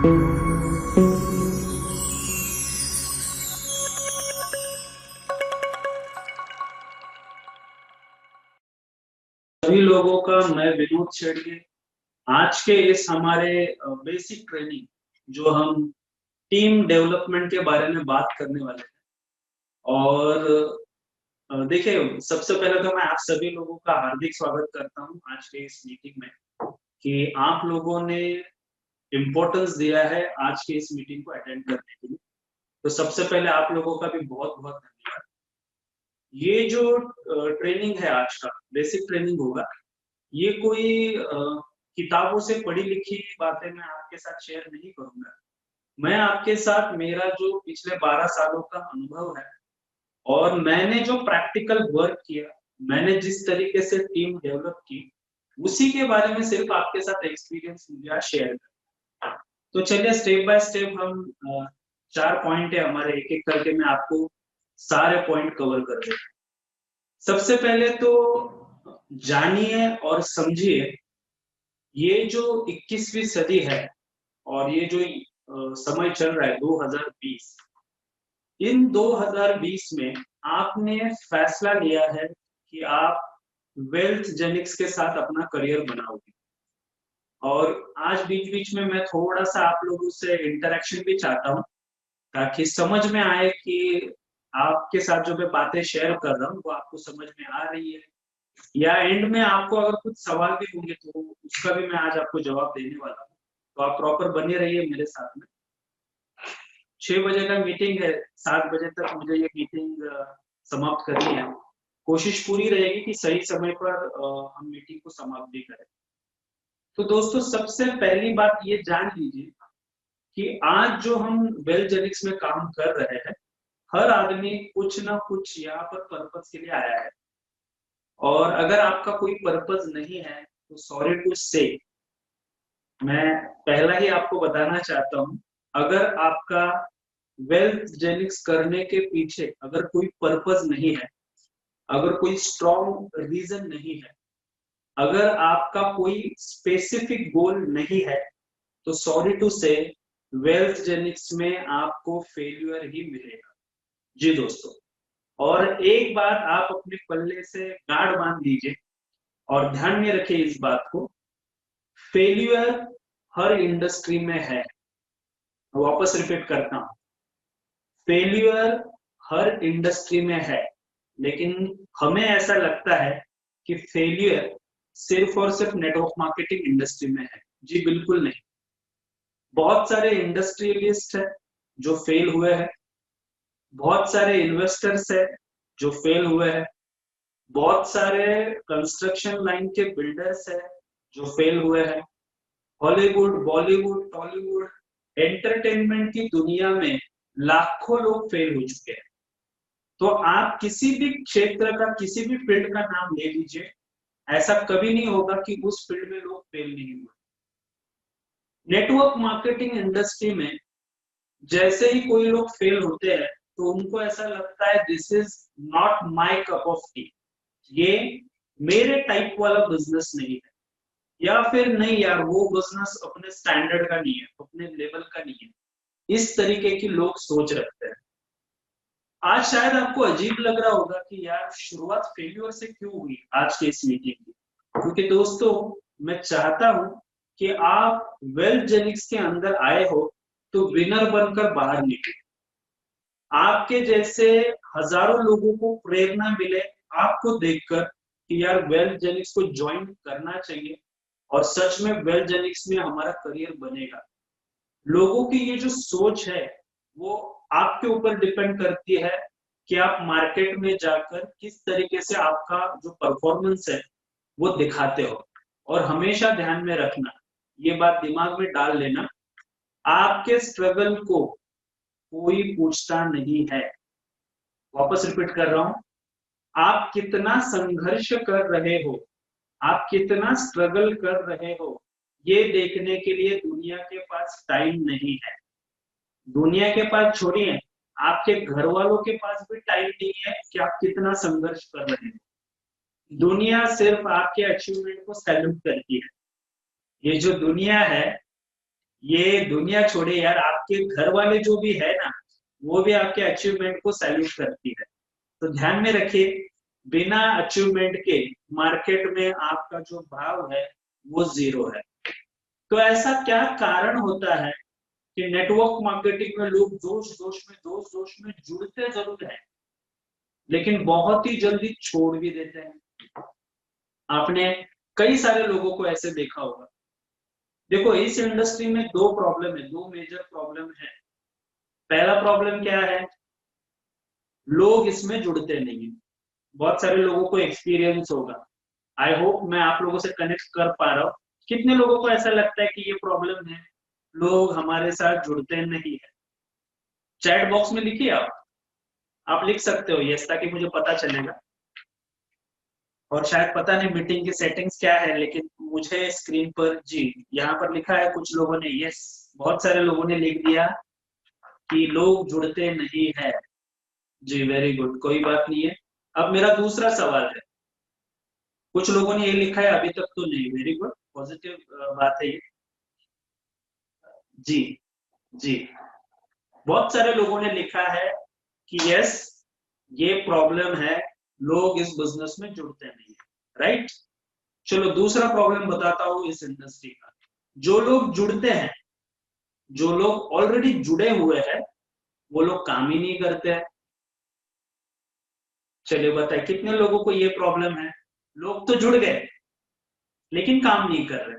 सभी लोगों का मैं विनोद शेड़गे। आज के इस हमारे बेसिक ट्रेनिंग जो हम टीम डेवलपमेंट के बारे में बात करने वाले हैं। और देखिए, सबसे पहले तो मैं आप सभी लोगों का हार्दिक स्वागत करता हूं आज के इस मीटिंग में कि आप लोगों ने इम्पोर्टेंस दिया है आज के इस मीटिंग को अटेंड करने के लिए। तो सबसे पहले आप लोगों का भी बहुत बहुत धन्यवाद। ये जो ट्रेनिंग है आज का बेसिक ट्रेनिंग होगा, ये कोई किताबों से पढ़ी लिखी बातें मैं आपके साथ शेयर नहीं करूंगा। मैं आपके साथ मेरा जो पिछले 12 सालों का अनुभव है और मैंने जो प्रैक्टिकल वर्क किया, मैंने जिस तरीके से टीम डेवलप की, उसी के बारे में सिर्फ आपके साथ एक्सपीरियंस मुझे शेयर करना। तो चलिए स्टेप बाय स्टेप हम 4 पॉइंट है हमारे, एक एक करके मैं आपको सारे पॉइंट कवर कर देता हूँ। सबसे पहले तो जानिए और समझिए, ये जो 21वीं सदी है और ये जो समय चल रहा है 2020, इन 2020 में आपने फैसला लिया है कि आप वेल्थ जेनिक्स के साथ अपना करियर बनाओगे। और आज बीच बीच में मैं थोड़ा सा आप लोगों से इंटरेक्शन भी चाहता हूँ, ताकि समझ में आए कि आपके साथ जो मैं बातें शेयर कर रहा हूँ वो आपको समझ में आ रही है, या एंड में आपको अगर कुछ सवाल भी होंगे तो उसका भी मैं आज आपको जवाब देने वाला हूँ। तो आप प्रॉपर बने रहिए मेरे साथ में। 6 बजे का मीटिंग है, 7 बजे तक मुझे ये मीटिंग समाप्त करनी है। कोशिश पूरी रहेगी कि सही समय पर हम मीटिंग को समाप्त भी करें। तो दोस्तों, सबसे पहली बात ये जान लीजिए कि आज जो हम वेल जेनिक्स में काम कर रहे हैं, हर आदमी कुछ ना कुछ यहाँ पर पर्पज के लिए आया है। और अगर आपका कोई पर्पज नहीं है तो सॉरी टू से, मैं पहला ही आपको बताना चाहता हूँ, अगर आपका वेल्थ जेनिक्स करने के पीछे अगर कोई पर्पज नहीं है, अगर कोई स्ट्रॉन्ग रीजन नहीं है, अगर आपका कोई स्पेसिफिक गोल नहीं है, तो सॉरी टू से वेल्थ जेनिक्स में आपको फेल्यूर ही मिलेगा। जी दोस्तों, और एक बात आप अपने पल्ले से गांठ बांध लीजिए और ध्यान में रखिए इस बात को, फेल्यूर हर इंडस्ट्री में है। वापस रिपीट करता हूं, फेल्यूर हर इंडस्ट्री में है, लेकिन हमें ऐसा लगता है कि फेल्यूर सिर्फ और सिर्फ नेटवर्क मार्केटिंग इंडस्ट्री में है। जी बिल्कुल नहीं। बहुत सारे इंडस्ट्रियलिस्ट है जो फेल हुए हैं, बहुत सारे इन्वेस्टर्स है जो फेल हुए हैं, बहुत सारे कंस्ट्रक्शन लाइन के बिल्डर्स है जो फेल हुए हैं। हॉलीवुड, बॉलीवुड, टॉलीवुड, एंटरटेनमेंट की दुनिया में लाखों लोग फेल हो चुके हैं। तो आप किसी भी क्षेत्र का, किसी भी फील्ड का नाम ले लीजिए, ऐसा कभी नहीं होगा कि उस फील्ड में लोग फेल नहीं हुए। नेटवर्क मार्केटिंग इंडस्ट्री में जैसे ही कोई लोग फेल होते हैं तो उनको ऐसा लगता है this is not my cup of T, ये मेरे टाइप वाला बिजनेस नहीं है, या फिर नहीं यार वो बिजनेस अपने स्टैंडर्ड का नहीं है, अपने लेवल का नहीं है। इस तरीके की लोग सोच रखते हैं। आज शायद आपको अजीब लग रहा होगा कि यार शुरुआत फेल्यूर से क्यों हुई आज के इस मीटिंग की, क्योंकि दोस्तों मैं चाहता हूं कि आप वेल्थ जेनिक्स के अंदर आए हो तो विनर बनकर बाहर निकले। आपके जैसे हजारों लोगों को प्रेरणा मिले आपको देखकर कि यार वेल्थ जेनिक्स को ज्वाइन करना चाहिए और सच में वेल्थ जेनिक्स में हमारा करियर बनेगा। लोगों की ये जो सोच है वो आपके ऊपर डिपेंड करती है कि आप मार्केट में जाकर किस तरीके से आपका जो परफॉर्मेंस है वो दिखाते हो। और हमेशा ध्यान में रखना, ये बात दिमाग में डाल लेना, आपके स्ट्रगल को कोई पूछता नहीं है। वापस रिपीट कर रहा हूं, आप कितना संघर्ष कर रहे हो, आप कितना स्ट्रगल कर रहे हो, ये देखने के लिए दुनिया के पास टाइम नहीं है। दुनिया के पास छोड़िए, आपके घर वालों के पास भी टाइम नहीं है कि आप कितना संघर्ष कर रहे हैं। दुनिया सिर्फ आपके अचीवमेंट को सैल्यूट करती है। ये जो दुनिया है ये दुनिया छोड़े यार, आपके घर वाले जो भी है ना, वो भी आपके अचीवमेंट को सैल्यूट करती है। तो ध्यान में रखिए, बिना अचीवमेंट के मार्केट में आपका जो भाव है वो जीरो है। तो ऐसा क्या कारण होता है कि नेटवर्क मार्केटिंग में लोग जोश में जुड़ते जरूर हैं, लेकिन बहुत ही जल्दी छोड़ भी देते हैं। आपने कई सारे लोगों को ऐसे देखा होगा। देखो, इस इंडस्ट्री में दो प्रॉब्लम है, दो मेजर प्रॉब्लम है। पहला प्रॉब्लम क्या है? लोग इसमें जुड़ते नहीं। बहुत सारे लोगों को एक्सपीरियंस होगा। आई होप मैं आप लोगों से कनेक्ट कर पा रहा हूँ। कितने लोगों को ऐसा लगता है कि ये प्रॉब्लम है, लोग हमारे साथ जुड़ते नहीं है? चैट बॉक्स में लिखिए आप लिख सकते हो यस, ताकि मुझे पता चलेगा। और शायद पता नहीं मीटिंग की सेटिंग्स क्या है, लेकिन मुझे स्क्रीन पर जी यहाँ पर लिखा है, कुछ लोगों ने यस, बहुत सारे लोगों ने लिख दिया कि लोग जुड़ते नहीं है। जी वेरी गुड, कोई बात नहीं है। अब मेरा दूसरा सवाल है, कुछ लोगों ने ये लिखा है अभी तक तो नहीं, वेरी गुड, पॉजिटिव बात है ये। जी जी, बहुत सारे लोगों ने लिखा है कि यस, ये प्रॉब्लम है, लोग इस बिजनेस में जुड़ते नहीं है, राइट। चलो दूसरा प्रॉब्लम बताता हूँ इस इंडस्ट्री का। जो लोग जुड़ते हैं, जो लोग ऑलरेडी जुड़े हुए हैं, वो लोग काम ही नहीं करते हैं। चलिए बताए कितने लोगों को ये प्रॉब्लम है? लोग तो जुड़ गए लेकिन काम नहीं कर रहे।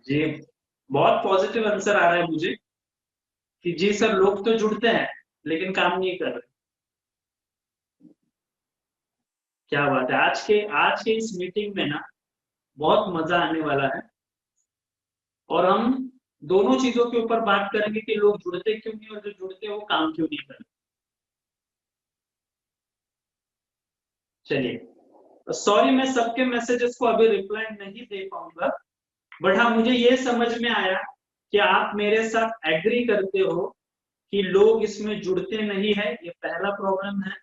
जी, बहुत पॉजिटिव आंसर आ रहा है मुझे कि जी सर, लोग तो जुड़ते हैं लेकिन काम नहीं कर रहे। क्या बात है, आज के इस मीटिंग में ना बहुत मजा आने वाला है। और हम दोनों चीजों के ऊपर बात करेंगे कि लोग जुड़ते क्यों नहीं, और जो जुड़ते हैं वो काम क्यों नहीं कर रहे। चलिए, सॉरी मैं सबके मैसेजेस को अभी रिप्लाई नहीं दे पाऊंगा, बट हाँ मुझे ये समझ में आया कि आप मेरे साथ एग्री करते हो कि लोग इसमें जुड़ते नहीं है, ये पहला प्रॉब्लम है।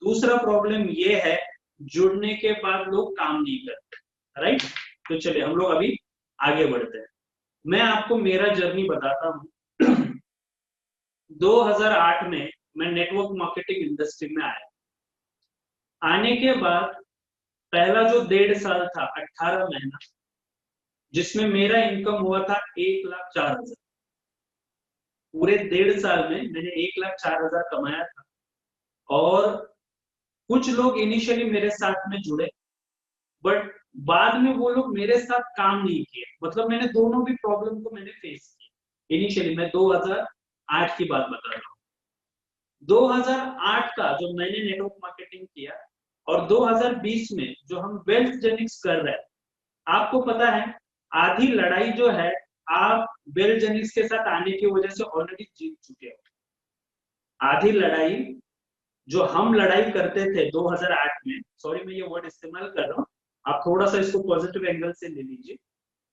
दूसरा प्रॉब्लम ये है, जुड़ने के बाद लोग काम नहीं करते, राइट। तो चलिए हम लोग अभी आगे बढ़ते हैं। मैं आपको मेरा जर्नी बताता हूँ। 2008 में मैं नेटवर्क मार्केटिंग इंडस्ट्री में आया। आने के बाद पहला जो 1.5 साल था, 18 महीना, जिसमें मेरा इनकम हुआ था 1,04,000। पूरे 1.5 साल में मैंने 1,04,000 कमाया था। और कुछ लोग इनिशियली मेरे साथ में जुड़े, बट बाद में वो लोग मेरे साथ काम नहीं किए। मतलब मैंने दोनों भी प्रॉब्लम को मैंने फेस किया। इनिशियली मैं 2008 की बात बता रहा हूँ। 2008 का जो मैंने नेटवर्क मार्केटिंग किया, और 2020 में जो हम वेल्थ जेनिक्स कर रहे हैं, आपको पता है आधी लड़ाई जो है आप वेल्थ जेनिक्स के साथ आने की वजह से ऑलरेडी जीत चुके हो। आधी लड़ाई जो हम लड़ाई करते थे 2008 में, सॉरी मैं ये वर्ड इस्तेमाल कर रहा हूँ, आप थोड़ा सा इसको पॉजिटिव एंगल से ले लीजिए।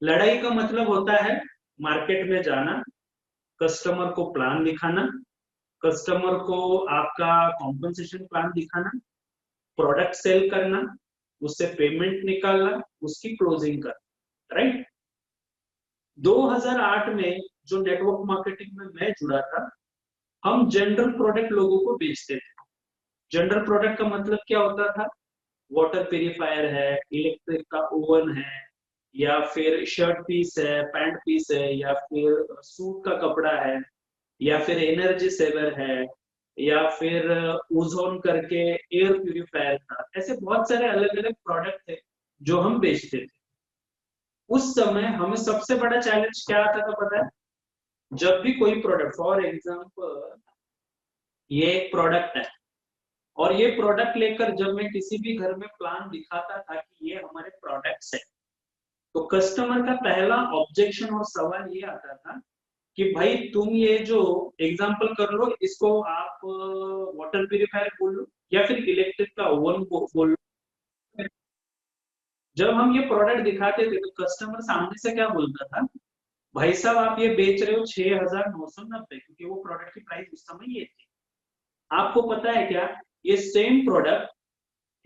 लड़ाई का मतलब होता है मार्केट में जाना, कस्टमर को प्लान दिखाना, कस्टमर को आपका कॉम्पनसेशन प्लान दिखाना, प्रोडक्ट सेल करना, उससे पेमेंट निकालना, उसकी क्लोजिंग करना, राइट। 2008 में जो नेटवर्क मार्केटिंग में मैं जुड़ा था, हम जनरल प्रोडक्ट लोगों को बेचते थे। जनरल प्रोडक्ट का मतलब क्या होता था? वाटर प्यूरिफायर है, इलेक्ट्रिक का ओवन है, या फिर शर्ट पीस है, पैंट पीस है, या फिर सूट का कपड़ा है, या फिर एनर्जी सेवर है, या फिर ओजोन करके एयर प्यूरिफायर था। ऐसे बहुत सारे अलग अलग प्रोडक्ट थे जो हम बेचते थे। उस समय हमें सबसे बड़ा चैलेंज क्या आता था पता है? जब भी कोई प्रोडक्ट, फॉर एग्जांपल ये एक प्रोडक्ट है, और ये प्रोडक्ट लेकर जब मैं किसी भी घर में प्लान दिखाता था कि ये हमारे प्रोडक्ट्स है, तो कस्टमर का पहला ऑब्जेक्शन और सवाल ये आता था कि भाई तुम ये जो एग्जांपल कर लो, इसको आप वाटर प्यूरिफायर बोल लो या फिर इलेक्ट्रिक का ओवन बोल लो। जब हम ये प्रोडक्ट दिखाते थे तो कस्टमर सामने से क्या बोलता था? भाई साहब आप ये बेच रहे हो 6,990, क्योंकि वो प्रोडक्ट की प्राइस उस समय ये थी। आपको पता है क्या, ये सेम प्रोडक्ट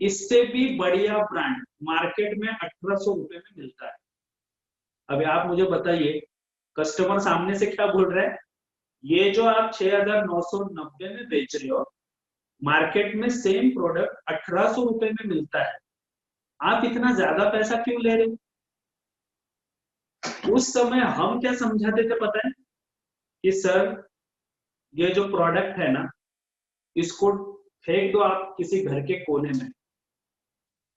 इससे भी बढ़िया ब्रांड मार्केट में 1800 रुपए में मिलता है। अभी आप मुझे बताइए, कस्टमर सामने से क्या बोल रहा है, ये जो आप 6990 में बेच रहे हो, मार्केट में सेम प्रोडक्ट 1800 रुपए में मिलता है, आप इतना ज्यादा पैसा क्यों ले रहे हो? उस समय हम क्या समझाते थे पता है, कि सर ये जो प्रोडक्ट है ना, इसको फेंक दो आप किसी घर के कोने में,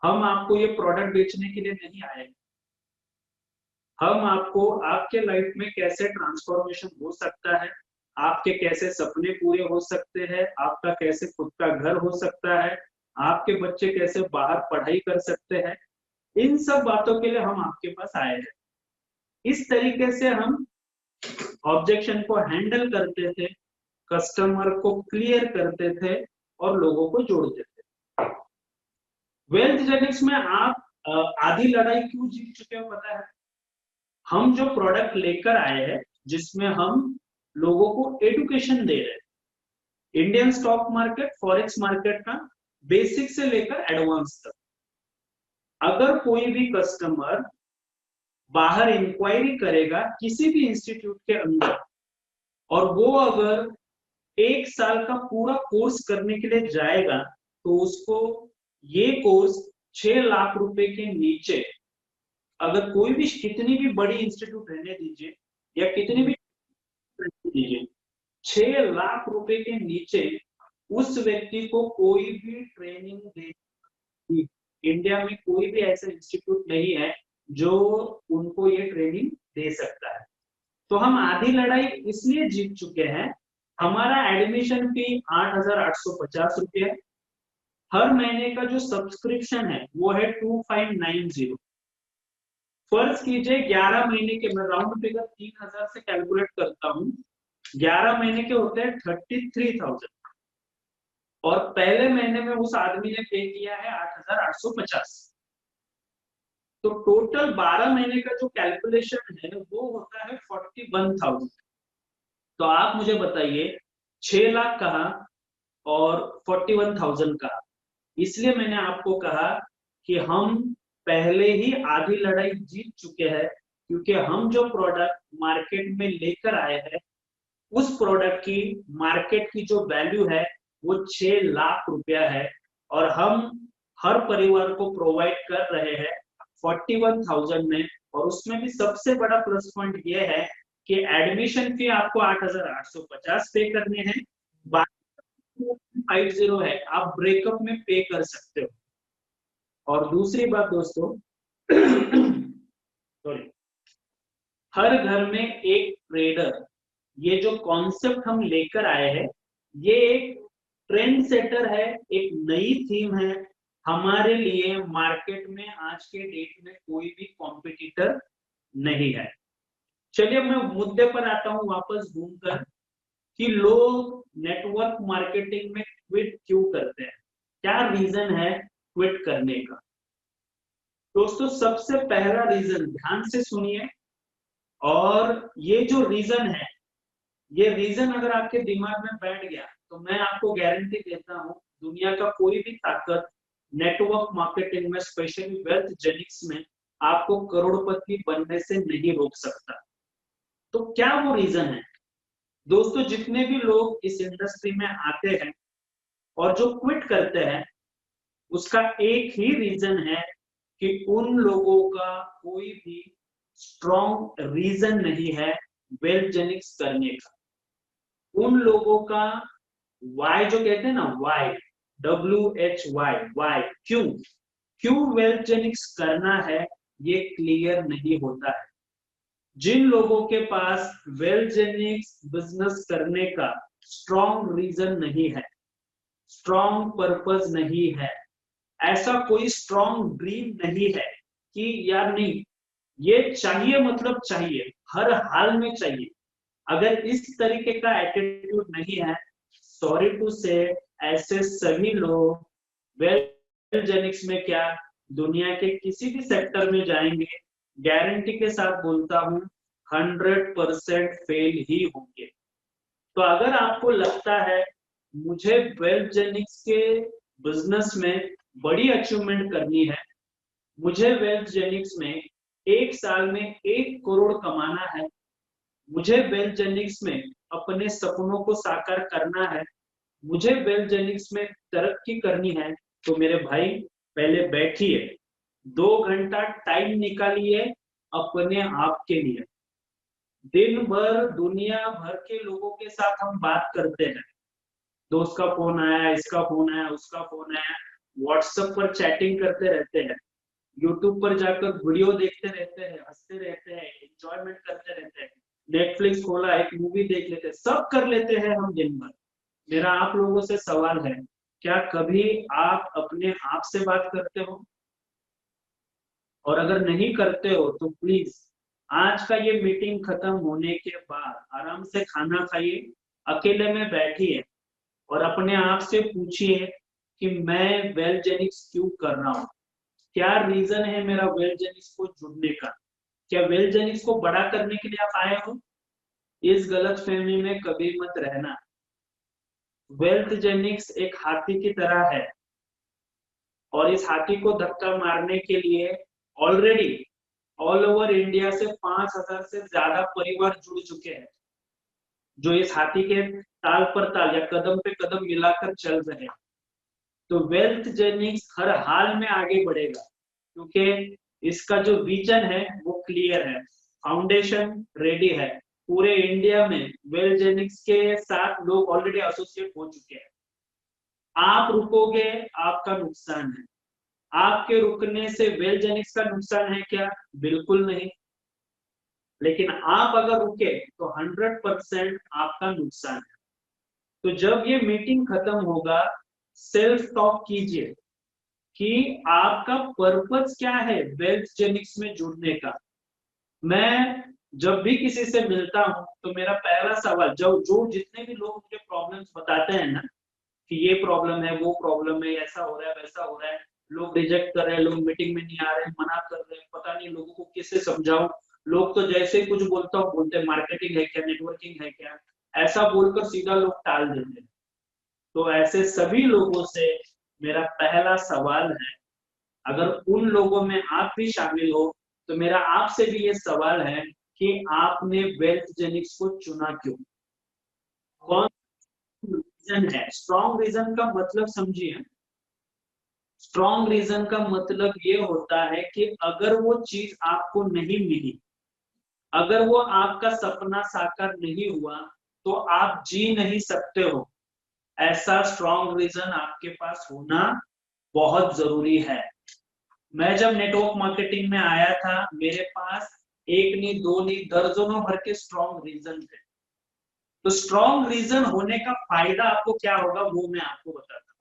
हम आपको ये प्रोडक्ट बेचने के लिए नहीं आए, हम आपको आपके लाइफ में कैसे ट्रांसफॉर्मेशन हो सकता है, आपके कैसे सपने पूरे हो सकते हैं, आपका कैसे खुद का घर हो सकता है, आपके बच्चे कैसे बाहर पढ़ाई कर सकते हैं, इन सब बातों के लिए हम आपके पास आए हैं। इस तरीके से हम ऑब्जेक्शन को हैंडल करते थे, कस्टमर को क्लियर करते थे और लोगों को जोड़ते थे। वेल्थ जेनिक्स में आप आधी लड़ाई क्यों जीत चुके हो पता है? हम जो प्रोडक्ट लेकर आए हैं, जिसमें हम लोगों को एजुकेशन दे रहे हैं, Indian stock market, forex market का बेसिक से लेकर एडवांस तक। अगर कोई भी कस्टमर बाहर इंक्वायरी करेगा किसी भी इंस्टीट्यूट के अंदर, और वो अगर 1 साल का पूरा कोर्स करने के लिए जाएगा, तो उसको ये कोर्स 6 लाख रुपए के नीचे, अगर कोई भी कितनी भी बड़ी इंस्टीट्यूट रहने दीजिए या कितनी भी दीजिए, 6 लाख रुपए के नीचे उस व्यक्ति को कोई भी ट्रेनिंग दे, इंडिया में कोई भी ऐसा इंस्टीट्यूट नहीं है जो उनको ये ट्रेनिंग दे सकता है। तो हम आधी लड़ाई इसलिए जीत चुके हैं, हमारा एडमिशन फी 8,850 रुपये, हर महीने का जो सब्सक्रिप्शन है वो है 2590। फर्ज कीजिए 11 महीने के, मैं राउंड फिगर 3000 से कैलकुलेट करता हूँ, 11 महीने के होते हैं 33,000, और पहले महीने में उस आदमी ने पे किया है 8,850, तो टोटल 12 महीने का जो कैलकुलेशन है वो होता है 41,000। तो आप मुझे बताइए 6 लाख कहा और 41,000 कहा, इसलिए मैंने आपको कहा कि हम पहले ही आधी लड़ाई जीत चुके हैं, क्योंकि हम जो प्रोडक्ट मार्केट में लेकर आए हैं, उस प्रोडक्ट की मार्केट की जो वैल्यू है वो 6 लाख रुपया है, और हम हर परिवार को प्रोवाइड कर रहे हैं 41,000 में। और उसमें भी सबसे बड़ा प्लस पॉइंट ये है कि एडमिशन फी आपको 8,850 पे करने हैं, 50 है, आप ब्रेकअप में पे कर सकते हो। और दूसरी बात दोस्तों, सॉरी, हर घर में एक ट्रेडर, ये जो कॉन्सेप्ट हम लेकर आए हैं, ये एक ट्रेंड सेटर है, एक नई थीम है हमारे लिए। मार्केट में आज के डेट में कोई भी कॉम्पिटिटर नहीं है। चलिए मैं मुद्दे पर आता हूं वापस घूमकर, कि लोग नेटवर्क मार्केटिंग में क्विट क्यों करते हैं, क्या रीजन है क्विट करने का। दोस्तों सबसे पहला रीजन, ध्यान से सुनिए, और ये जो रीजन है, ये रीजन अगर आपके दिमाग में बैठ गया तो मैं आपको गारंटी देता हूं, दुनिया का कोई भी ताकत नेटवर्क मार्केटिंग में, स्पेशली वेल्थ जेनिक्स में, आपको करोड़पति बनने से नहीं रोक सकता। तो क्या वो रीजन है दोस्तों? जितने भी लोग इस इंडस्ट्री में आते हैं और जो क्विट करते हैं, उसका एक ही रीजन है कि उन लोगों का कोई भी स्ट्रॉन्ग रीजन नहीं है वेल्थ जेनिक्स करने का। उन लोगों का वाई, जो कहते हैं ना वाई, WHY, क्यों वेल्थ जेनिक्स करना है, ये क्लियर नहीं होता है। जिन लोगों के पास वेल्थ जेनिक्स बिजनेस करने का स्ट्रॉन्ग रीजन नहीं है, स्ट्रॉन्ग पर्पस नहीं है, ऐसा कोई स्ट्रॉन्ग ड्रीम नहीं है कि यार नहीं ये चाहिए, मतलब चाहिए, हर हाल में चाहिए, अगर इस तरीके का एटीट्यूड नहीं है, सॉरी टू से, ऐसे सभी लोग वेल्थ जेनिक्स में क्या, दुनिया के किसी भी सेक्टर में जाएंगे, गारंटी के साथ बोलता हूं 100% फेल ही होंगे। तो अगर आपको लगता है मुझे वेल्थ जेनिक्स के बिजनेस में बड़ी अचीवमेंट करनी है, मुझे वेल्थ जेनिक्स में 1 साल में 1 करोड़ कमाना है, मुझे वेल्थ जेनिक्स में अपने सपनों को साकार करना है, मुझे वेल्थ जेनिक्स में तरक्की करनी है, तो मेरे भाई पहले बैठिए, 2 घंटा टाइम निकालिए अपने आप के लिए। दिन भर दुनिया भर के लोगों के साथ हम बात करते हैं, दोस्त का फोन आया, इसका फोन आया, उसका फोन आया, व्हाट्सएप पर चैटिंग करते रहते हैं, यूट्यूब पर जाकर वीडियो देखते रहते हैं, हंसते रहते हैं, एंजॉयमेंट करते रहते हैं, नेटफ्लिक्स खोला एक मूवी देख लेते हैं, सब कर लेते हैं हम दिन भर। मेरा आप लोगों से सवाल है, क्या कभी आप अपने आप से बात करते हो? और अगर नहीं करते हो तो प्लीज आज का ये मीटिंग खत्म होने के बाद आराम से खाना खाइए, अकेले में बैठिए और अपने आप से पूछिए कि मैं वेलजेनिक्स क्यों कर रहा हूँ, क्या रीजन है मेरा वेलजेनिक्स को जुड़ने का, क्या वेलजेनिक्स को बड़ा करने के लिए आप आए हो? इस गलत फहमी में कभी मत रहना। वेल्थ जेनिक्स एक हाथी की तरह है और इस हाथी को धक्का मारने के लिए ऑलरेडी ऑल ओवर इंडिया से 5,000 से ज्यादा परिवार जुड़ चुके हैं, जो इस हाथी के ताल पर ताल या कदम पे कदम मिलाकर चल रहे हैं। तो वेल्थ जेनिक्स हर हाल में आगे बढ़ेगा, क्योंकि इसका जो विजन है वो क्लियर है, फाउंडेशन रेडी है, पूरे इंडिया में वेल्थ जेनिक्स के साथ लोग ऑलरेडी एसोसिएट हो चुके हैं। आप रुकोगे, आपका नुकसान है, आपके रुकने से वेल्थ जेनिक्स का नुकसान है क्या? बिल्कुल नहीं। लेकिन आप अगर रुके तो 100% आपका नुकसान है। तो जब ये मीटिंग खत्म होगा, सेल्फ टॉक कीजिए कि आपका पर्पस क्या है वेल्थ जेनिक्स में जुड़ने का। मैं जब भी किसी से मिलता हूं तो मेरा पहला सवाल, जो जितने भी लोग मुझे प्रॉब्लम्स बताते हैं ना कि ये प्रॉब्लम है, वो प्रॉब्लम है, ऐसा हो रहा है, वैसा हो रहा है, लोग रिजेक्ट कर रहे हैं, लोग मीटिंग में नहीं आ रहे हैं, मना कर रहे हैं, पता नहीं लोगों को किससे समझाऊं, लोग तो जैसे ही कुछ बोलता हूँ बोलते हैं मार्केटिंग है क्या, नेटवर्किंग है क्या, ऐसा बोलकर सीधा लोग टाल देते हैं। तो ऐसे सभी लोगों से मेरा पहला सवाल है, अगर उन लोगों में आप भी शामिल हो तो मेरा आपसे भी ये सवाल है कि आपने वेल्थ जेनिक्स को चुना क्यों? कौन रीजन है? स्ट्रॉन्ग रीजन का मतलब समझिए, स्ट्रॉन्ग रीजन का मतलब ये होता है कि अगर वो चीज आपको नहीं मिली, अगर वो आपका सपना साकार नहीं हुआ, तो आप जी नहीं सकते हो। ऐसा स्ट्रॉन्ग रीजन आपके पास होना बहुत जरूरी है। मैं जब नेटवर्क मार्केटिंग में आया था, मेरे पास एक नहीं, दो नहीं, दर्जनों भर के स्ट्रॉन्ग रीजन थे। तो स्ट्रॉन्ग रीजन होने का फायदा आपको क्या होगा वो मैं आपको बताता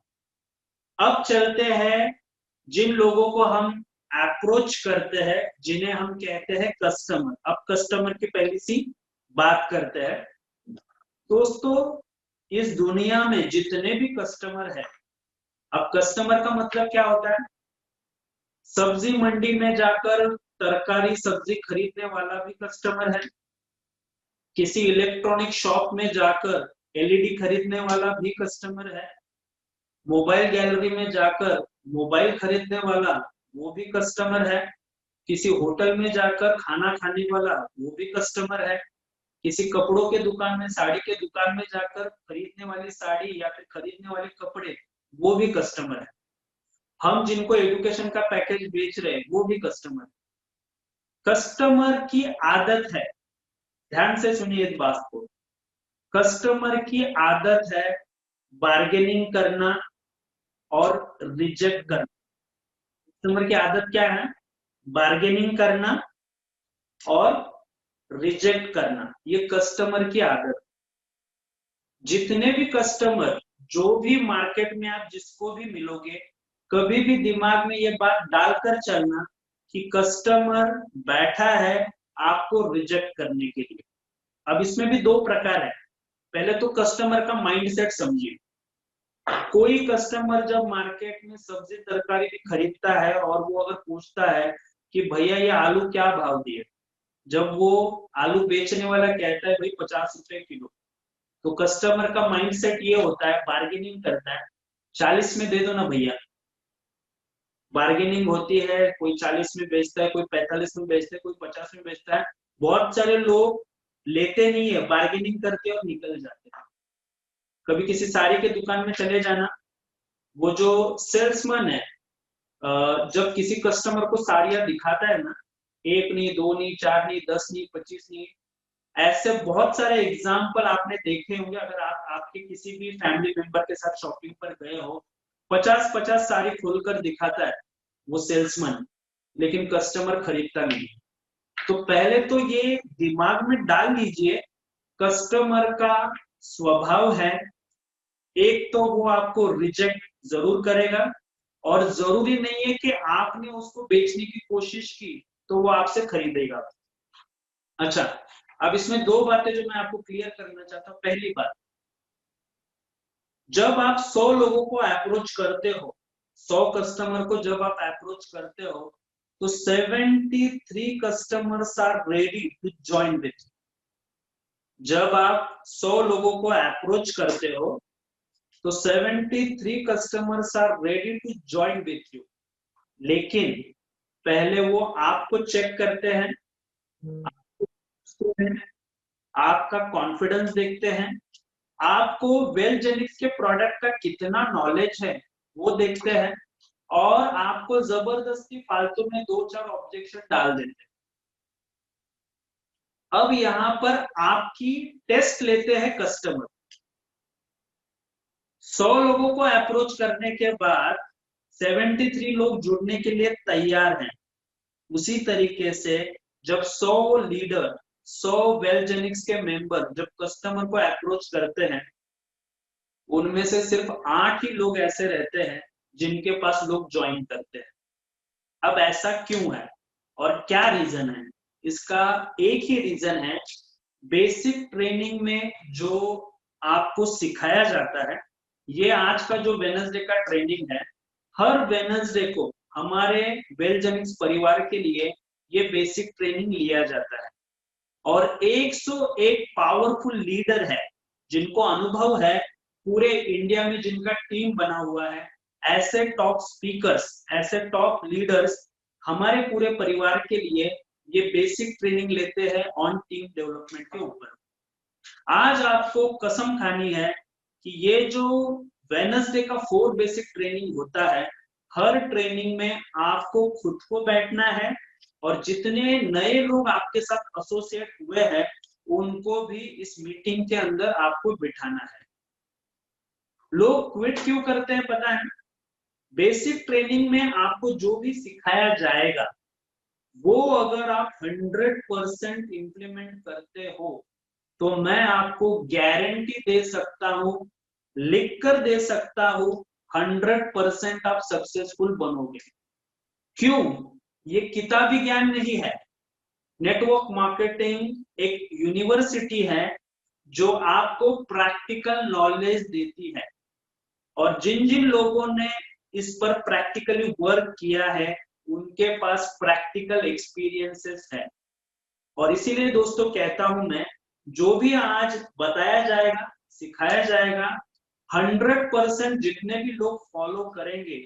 हूँ। अब चलते हैं जिन लोगों को हम अप्रोच करते हैं, जिन्हें हम कहते हैं कस्टमर। अब कस्टमर की पहली सी बात करते हैं। दोस्तों, इस दुनिया में जितने भी कस्टमर है, अब कस्टमर का मतलब क्या होता है? सब्जी मंडी में जाकर तरकारी सब्जी खरीदने वाला भी कस्टमर है, किसी इलेक्ट्रॉनिक शॉप में जाकर एलईडी खरीदने वाला भी कस्टमर है, मोबाइल गैलरी में जाकर मोबाइल खरीदने वाला वो भी कस्टमर है, किसी होटल में जाकर खाना खाने वाला वो भी कस्टमर है, किसी कपड़ों के दुकान में, साड़ी के दुकान में जाकर खरीदने वाली साड़ी या फिर खरीदने वाले कपड़े वो भी कस्टमर है, हम जिनको एजुकेशन का पैकेज बेच रहे हैं वो भी कस्टमर है। कस्टमर की आदत है, ध्यान से सुनिए इस बात को, कस्टमर की आदत है बार्गेनिंग करना और रिजेक्ट करना। कस्टमर की आदत क्या है? बार्गेनिंग करना और रिजेक्ट करना, ये कस्टमर की आदत। जितने भी कस्टमर, जो भी मार्केट में आप जिसको भी मिलोगे, कभी भी दिमाग में ये बात डालकर चलना कि कस्टमर बैठा है आपको रिजेक्ट करने के लिए। अब इसमें भी दो प्रकार है। पहले तो कस्टमर का माइंडसेट समझिए। कोई कस्टमर जब मार्केट में सब्जी तरकारी भी खरीदता है और वो अगर पूछता है कि भैया ये आलू क्या भाव दिए, जब वो आलू बेचने वाला कहता है भाई 50 रुपए किलो, तो कस्टमर का माइंडसेट ये होता है, बार्गेनिंग करता है, 40 में दे दो ना भैया, बार्गेनिंग होती है, कोई 40 में बेचता है, कोई 45 में बेचता है, कोई 50 में बेचता है। बहुत सारे लोग लेते नहीं है, बार्गेनिंग करके और निकल जाते हैं। कभी किसी साड़ी के दुकान में चले जाना, वो जो सेल्समैन है जब किसी कस्टमर को साड़ियां दिखाता है ना, एक नहीं, दो नहीं, चार नहीं, 10 नहीं, 25 नहीं, ऐसे बहुत सारे एग्जाम्पल आपने देखे होंगे। अगर आप आपके किसी भी फैमिली मेंबर के साथ शॉपिंग पर गए हो, 50-50 साड़ी खोलकर दिखाता है वो सेल्समैन, लेकिन कस्टमर खरीदता नहीं। तो पहले तो ये दिमाग में डाल लीजिए, कस्टमर का स्वभाव है, एक तो वो आपको रिजेक्ट जरूर करेगा, और जरूरी नहीं है कि आपने उसको बेचने की कोशिश की तो वो आपसे खरीदेगा। अच्छा, अब इसमें दो बातें जो मैं आपको क्लियर करना चाहता हूं। पहली बात, जब आप 100 लोगों को अप्रोच करते हो, 100 कस्टमर को जब आप अप्रोच करते हो, तो 73 customers are ready to join with. जब आप 100 लोगों को अप्रोच करते हो तो 73 customers are ready to join with you, लेकिन पहले वो आपको चेक करते हैं, आपका कॉन्फिडेंस देखते हैं, आपको वेलजेनिक्स के प्रोडक्ट का कितना नॉलेज है वो देखते हैं, और आपको जबरदस्ती फालतू में 2-4 ऑब्जेक्शन डाल देते हैं। अब यहाँ पर आपकी टेस्ट लेते हैं कस्टमर। 100 लोगों को अप्रोच करने के बाद 73 लोग जुड़ने के लिए तैयार हैं। उसी तरीके से जब 100 लीडर, 100 वेलजेनिक्स के मेंबर जब कस्टमर को अप्रोच करते हैं, उनमें से सिर्फ 8 ही लोग ऐसे रहते हैं जिनके पास लोग ज्वाइन करते हैं। अब ऐसा क्यों है और क्या रीजन है? इसका एक ही रीजन है, बेसिक ट्रेनिंग में जो आपको सिखाया जाता है, ये आज का जो वेडनेसडे का ट्रेनिंग है, हर वेडनेसडे को हमारे वेलजेनिक्स परिवार के लिए ये बेसिक ट्रेनिंग लिया जाता है। और 101 पावरफुल लीडर है जिनको अनुभव है, पूरे इंडिया में जिनका टीम बना हुआ है, ऐसे टॉप स्पीकर्स, ऐसे टॉप लीडर्स हमारे पूरे परिवार के लिए ये बेसिक ट्रेनिंग लेते हैं ऑन टीम डेवलपमेंट के ऊपर। आज आपको कसम खानी है कि ये जो वेडनेसडे का 4 बेसिक ट्रेनिंग होता है, हर ट्रेनिंग में आपको खुद को बैठना है, और जितने नए लोग आपके साथ एसोसिएट हुए हैं उनको भी इस मीटिंग के अंदर आपको बिठाना है। लोग क्विट क्यों करते हैं पता है? बेसिक ट्रेनिंग में आपको जो भी सिखाया जाएगा वो अगर आप 100% इंप्लीमेंट करते हो तो मैं आपको गारंटी दे सकता हूं, लिख कर दे सकता हूं, 100% आप सक्सेसफुल बनोगे। क्यों? ये किताबी ज्ञान नहीं है। नेटवर्क मार्केटिंग एक यूनिवर्सिटी है जो आपको प्रैक्टिकल नॉलेज देती है, और जिन जिन लोगों ने इस पर प्रैक्टिकली वर्क किया है उनके पास प्रैक्टिकल एक्सपीरियंसेस है। और इसीलिए दोस्तों कहता हूं मैं, जो भी आज बताया जाएगा, सिखाया जाएगा, 100% जितने भी लोग फॉलो करेंगे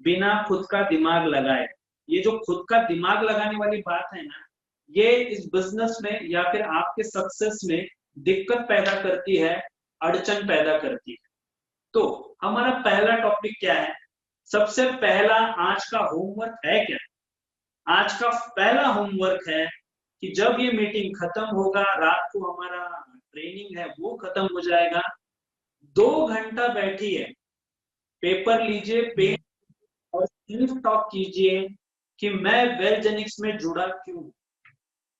बिना खुद का दिमाग लगाए। ये जो खुद का दिमाग लगाने वाली बात है ना, ये इस बिजनेस में या फिर आपके सक्सेस में दिक्कत पैदा करती है, अड़चन पैदा करती है। तो हमारा पहला टॉपिक क्या है? सबसे पहला आज का होमवर्क है क्या? आज का पहला होमवर्क है कि जब ये मीटिंग खत्म होगा, रात को हमारा ट्रेनिंग है वो खत्म हो जाएगा, 2 घंटा बैठिए, पेपर लीजिए, पेन, और सेल्फ टॉक कीजिए कि मैं वेलजेनिक्स में जुड़ा क्यों,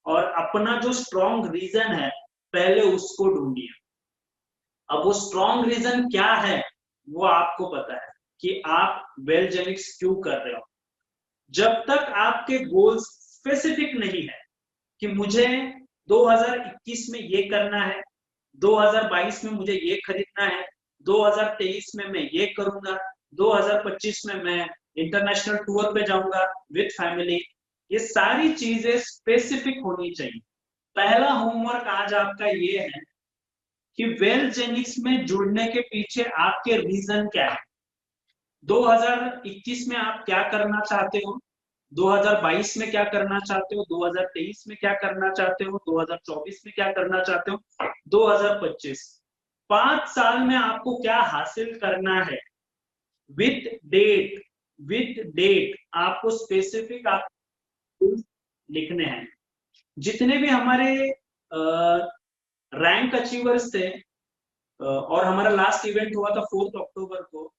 और अपना जो स्ट्रॉन्ग रीजन है पहले उसको ढूंढिए। अब वो स्ट्रॉन्ग रीजन क्या है वो आपको पता है कि आप वेलजेनिक्स क्यों कर रहे हो। जब तक आपके गोल्स स्पेसिफिक नहीं है कि मुझे 2021 में ये करना है, 2022 में मुझे ये खरीदना है, 2023 में मैं ये करूंगा, 2025 में मैं इंटरनेशनल टूर पे जाऊंगा विद फैमिली, ये सारी चीजें स्पेसिफिक होनी चाहिए। पहला होमवर्क आज आपका ये है कि वेलजेनिक्स में जुड़ने के पीछे आपके रीजन क्या है। 2021 में आप क्या करना चाहते हो, 2022 में क्या करना चाहते हो, 2023 में क्या करना चाहते हो, 2024 में क्या करना चाहते हो, 2025, 5 साल में आपको क्या हासिल करना है, विथ डेट, आपको स्पेसिफिक आप लिखने हैं। जितने भी हमारे रैंक अचीवर्स थे, और हमारा लास्ट इवेंट हुआ था 4 अक्टूबर को,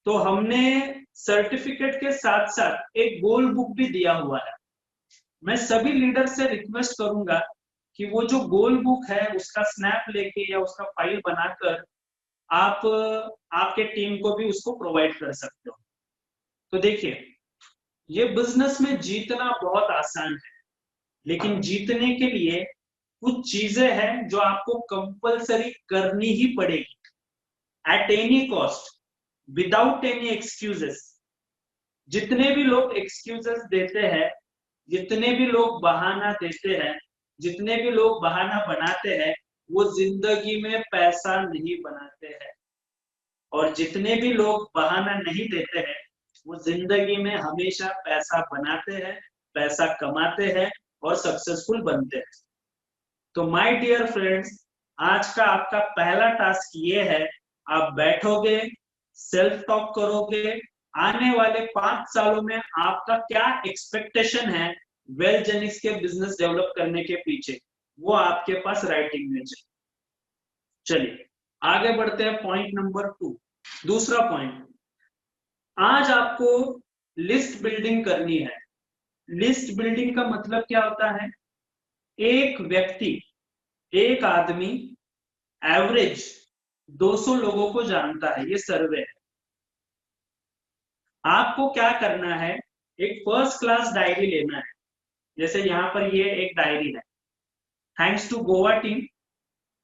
तो हमने सर्टिफिकेट के साथ साथ एक गोल बुक भी दिया हुआ है। मैं सभी लीडर से रिक्वेस्ट करूंगा कि वो जो गोल बुक है उसका स्नैप लेके या उसका फाइल बनाकर आप आपके टीम को भी उसको प्रोवाइड कर सकते हो। तो देखिए, ये बिजनेस में जीतना बहुत आसान है, लेकिन जीतने के लिए कुछ चीजें हैं जो आपको कंपलसरी करनी ही पड़ेगी, at any cost, without any excuses. जितने भी लोग एक्सक्यूजेस देते हैं, जितने भी लोग बहाना देते हैं, जितने भी लोग बहाना बनाते हैं, वो जिंदगी में पैसा नहीं बनाते हैं। और जितने भी लोग बहाना नहीं देते हैं, वो जिंदगी में हमेशा पैसा बनाते हैं, पैसा कमाते हैं और सक्सेसफुल बनते हैं। तो माय डियर फ्रेंड्स, आज का आपका पहला टास्क ये है, आप बैठोगे, सेल्फ टॉक करोगे, आने वाले 5 सालों में आपका क्या एक्सपेक्टेशन है वेलजेनिक्स के बिजनेस डेवलप करने के पीछे, वो आपके पास राइटिंग में चाहिए। चलिए आगे बढ़ते हैं, पॉइंट नंबर 2। दूसरा पॉइंट, आज आपको लिस्ट बिल्डिंग करनी है। लिस्ट बिल्डिंग का मतलब क्या होता है? एक व्यक्ति, एक आदमी एवरेज 200 लोगों को जानता है, ये सर्वे है। आपको क्या करना है, एक फर्स्ट क्लास डायरी लेना है। जैसे यहाँ पर ये एक डायरी है, थैंक्स टू गोवा टीम,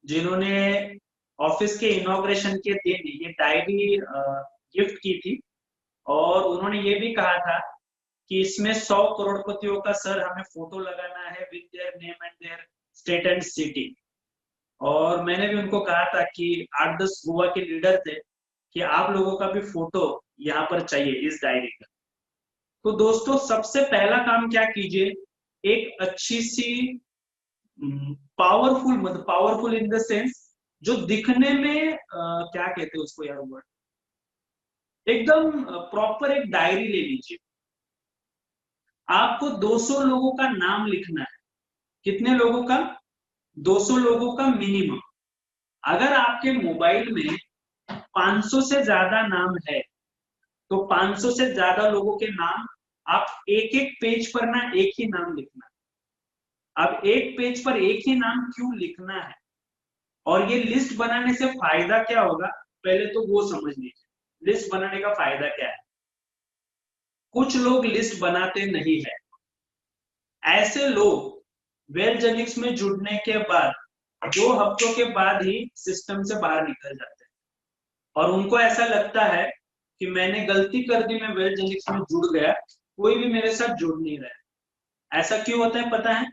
जिन्होंने ऑफिस के इनॉग्रेशन के दिन ये डायरी गिफ्ट की थी, और उन्होंने ये भी कहा था कि इसमें 100 करोड़पतियों का सर हमें फोटो लगाना है with their name and there state and city. और मैंने भी उनको कहा था कि 8-10 गोवा के लीडर थे कि आप लोगों का भी फोटो यहाँ पर चाहिए इस डायरी का। तो दोस्तों, सबसे पहला काम क्या कीजिए, एक अच्छी सी पावरफुल, मतलब पावरफुल इन द सेंस जो दिखने में क्या कहते हैं उसको यार, वर्ड, एकदम प्रॉपर एक डायरी ले लीजिए। आपको 200 लोगों का नाम लिखना है। कितने लोगों का? 200 लोगों का मिनिमम। अगर आपके मोबाइल में 500 से ज्यादा नाम है, तो 500 से ज्यादा लोगों के नाम आप एक एक पेज पर ना एक ही नाम लिखना। अब एक पेज पर एक ही नाम क्यों लिखना है, और ये लिस्ट बनाने से फायदा क्या होगा, पहले तो वो समझ लीजिए। लिस्ट बनाने का फायदा क्या है? कुछ लोग लिस्ट बनाते नहीं है। ऐसे लोग वेलजेनिक्स में जुड़ने के बाद 2 हफ्तों के बाद ही सिस्टम से बाहर निकल जाते हैं, और उनको ऐसा लगता है कि मैंने गलती कर दी, मैं वेलजेनिक्स में जुड़ गया, कोई भी मेरे साथ जुड़ नहीं रहा। ऐसा क्यों होता है पता है?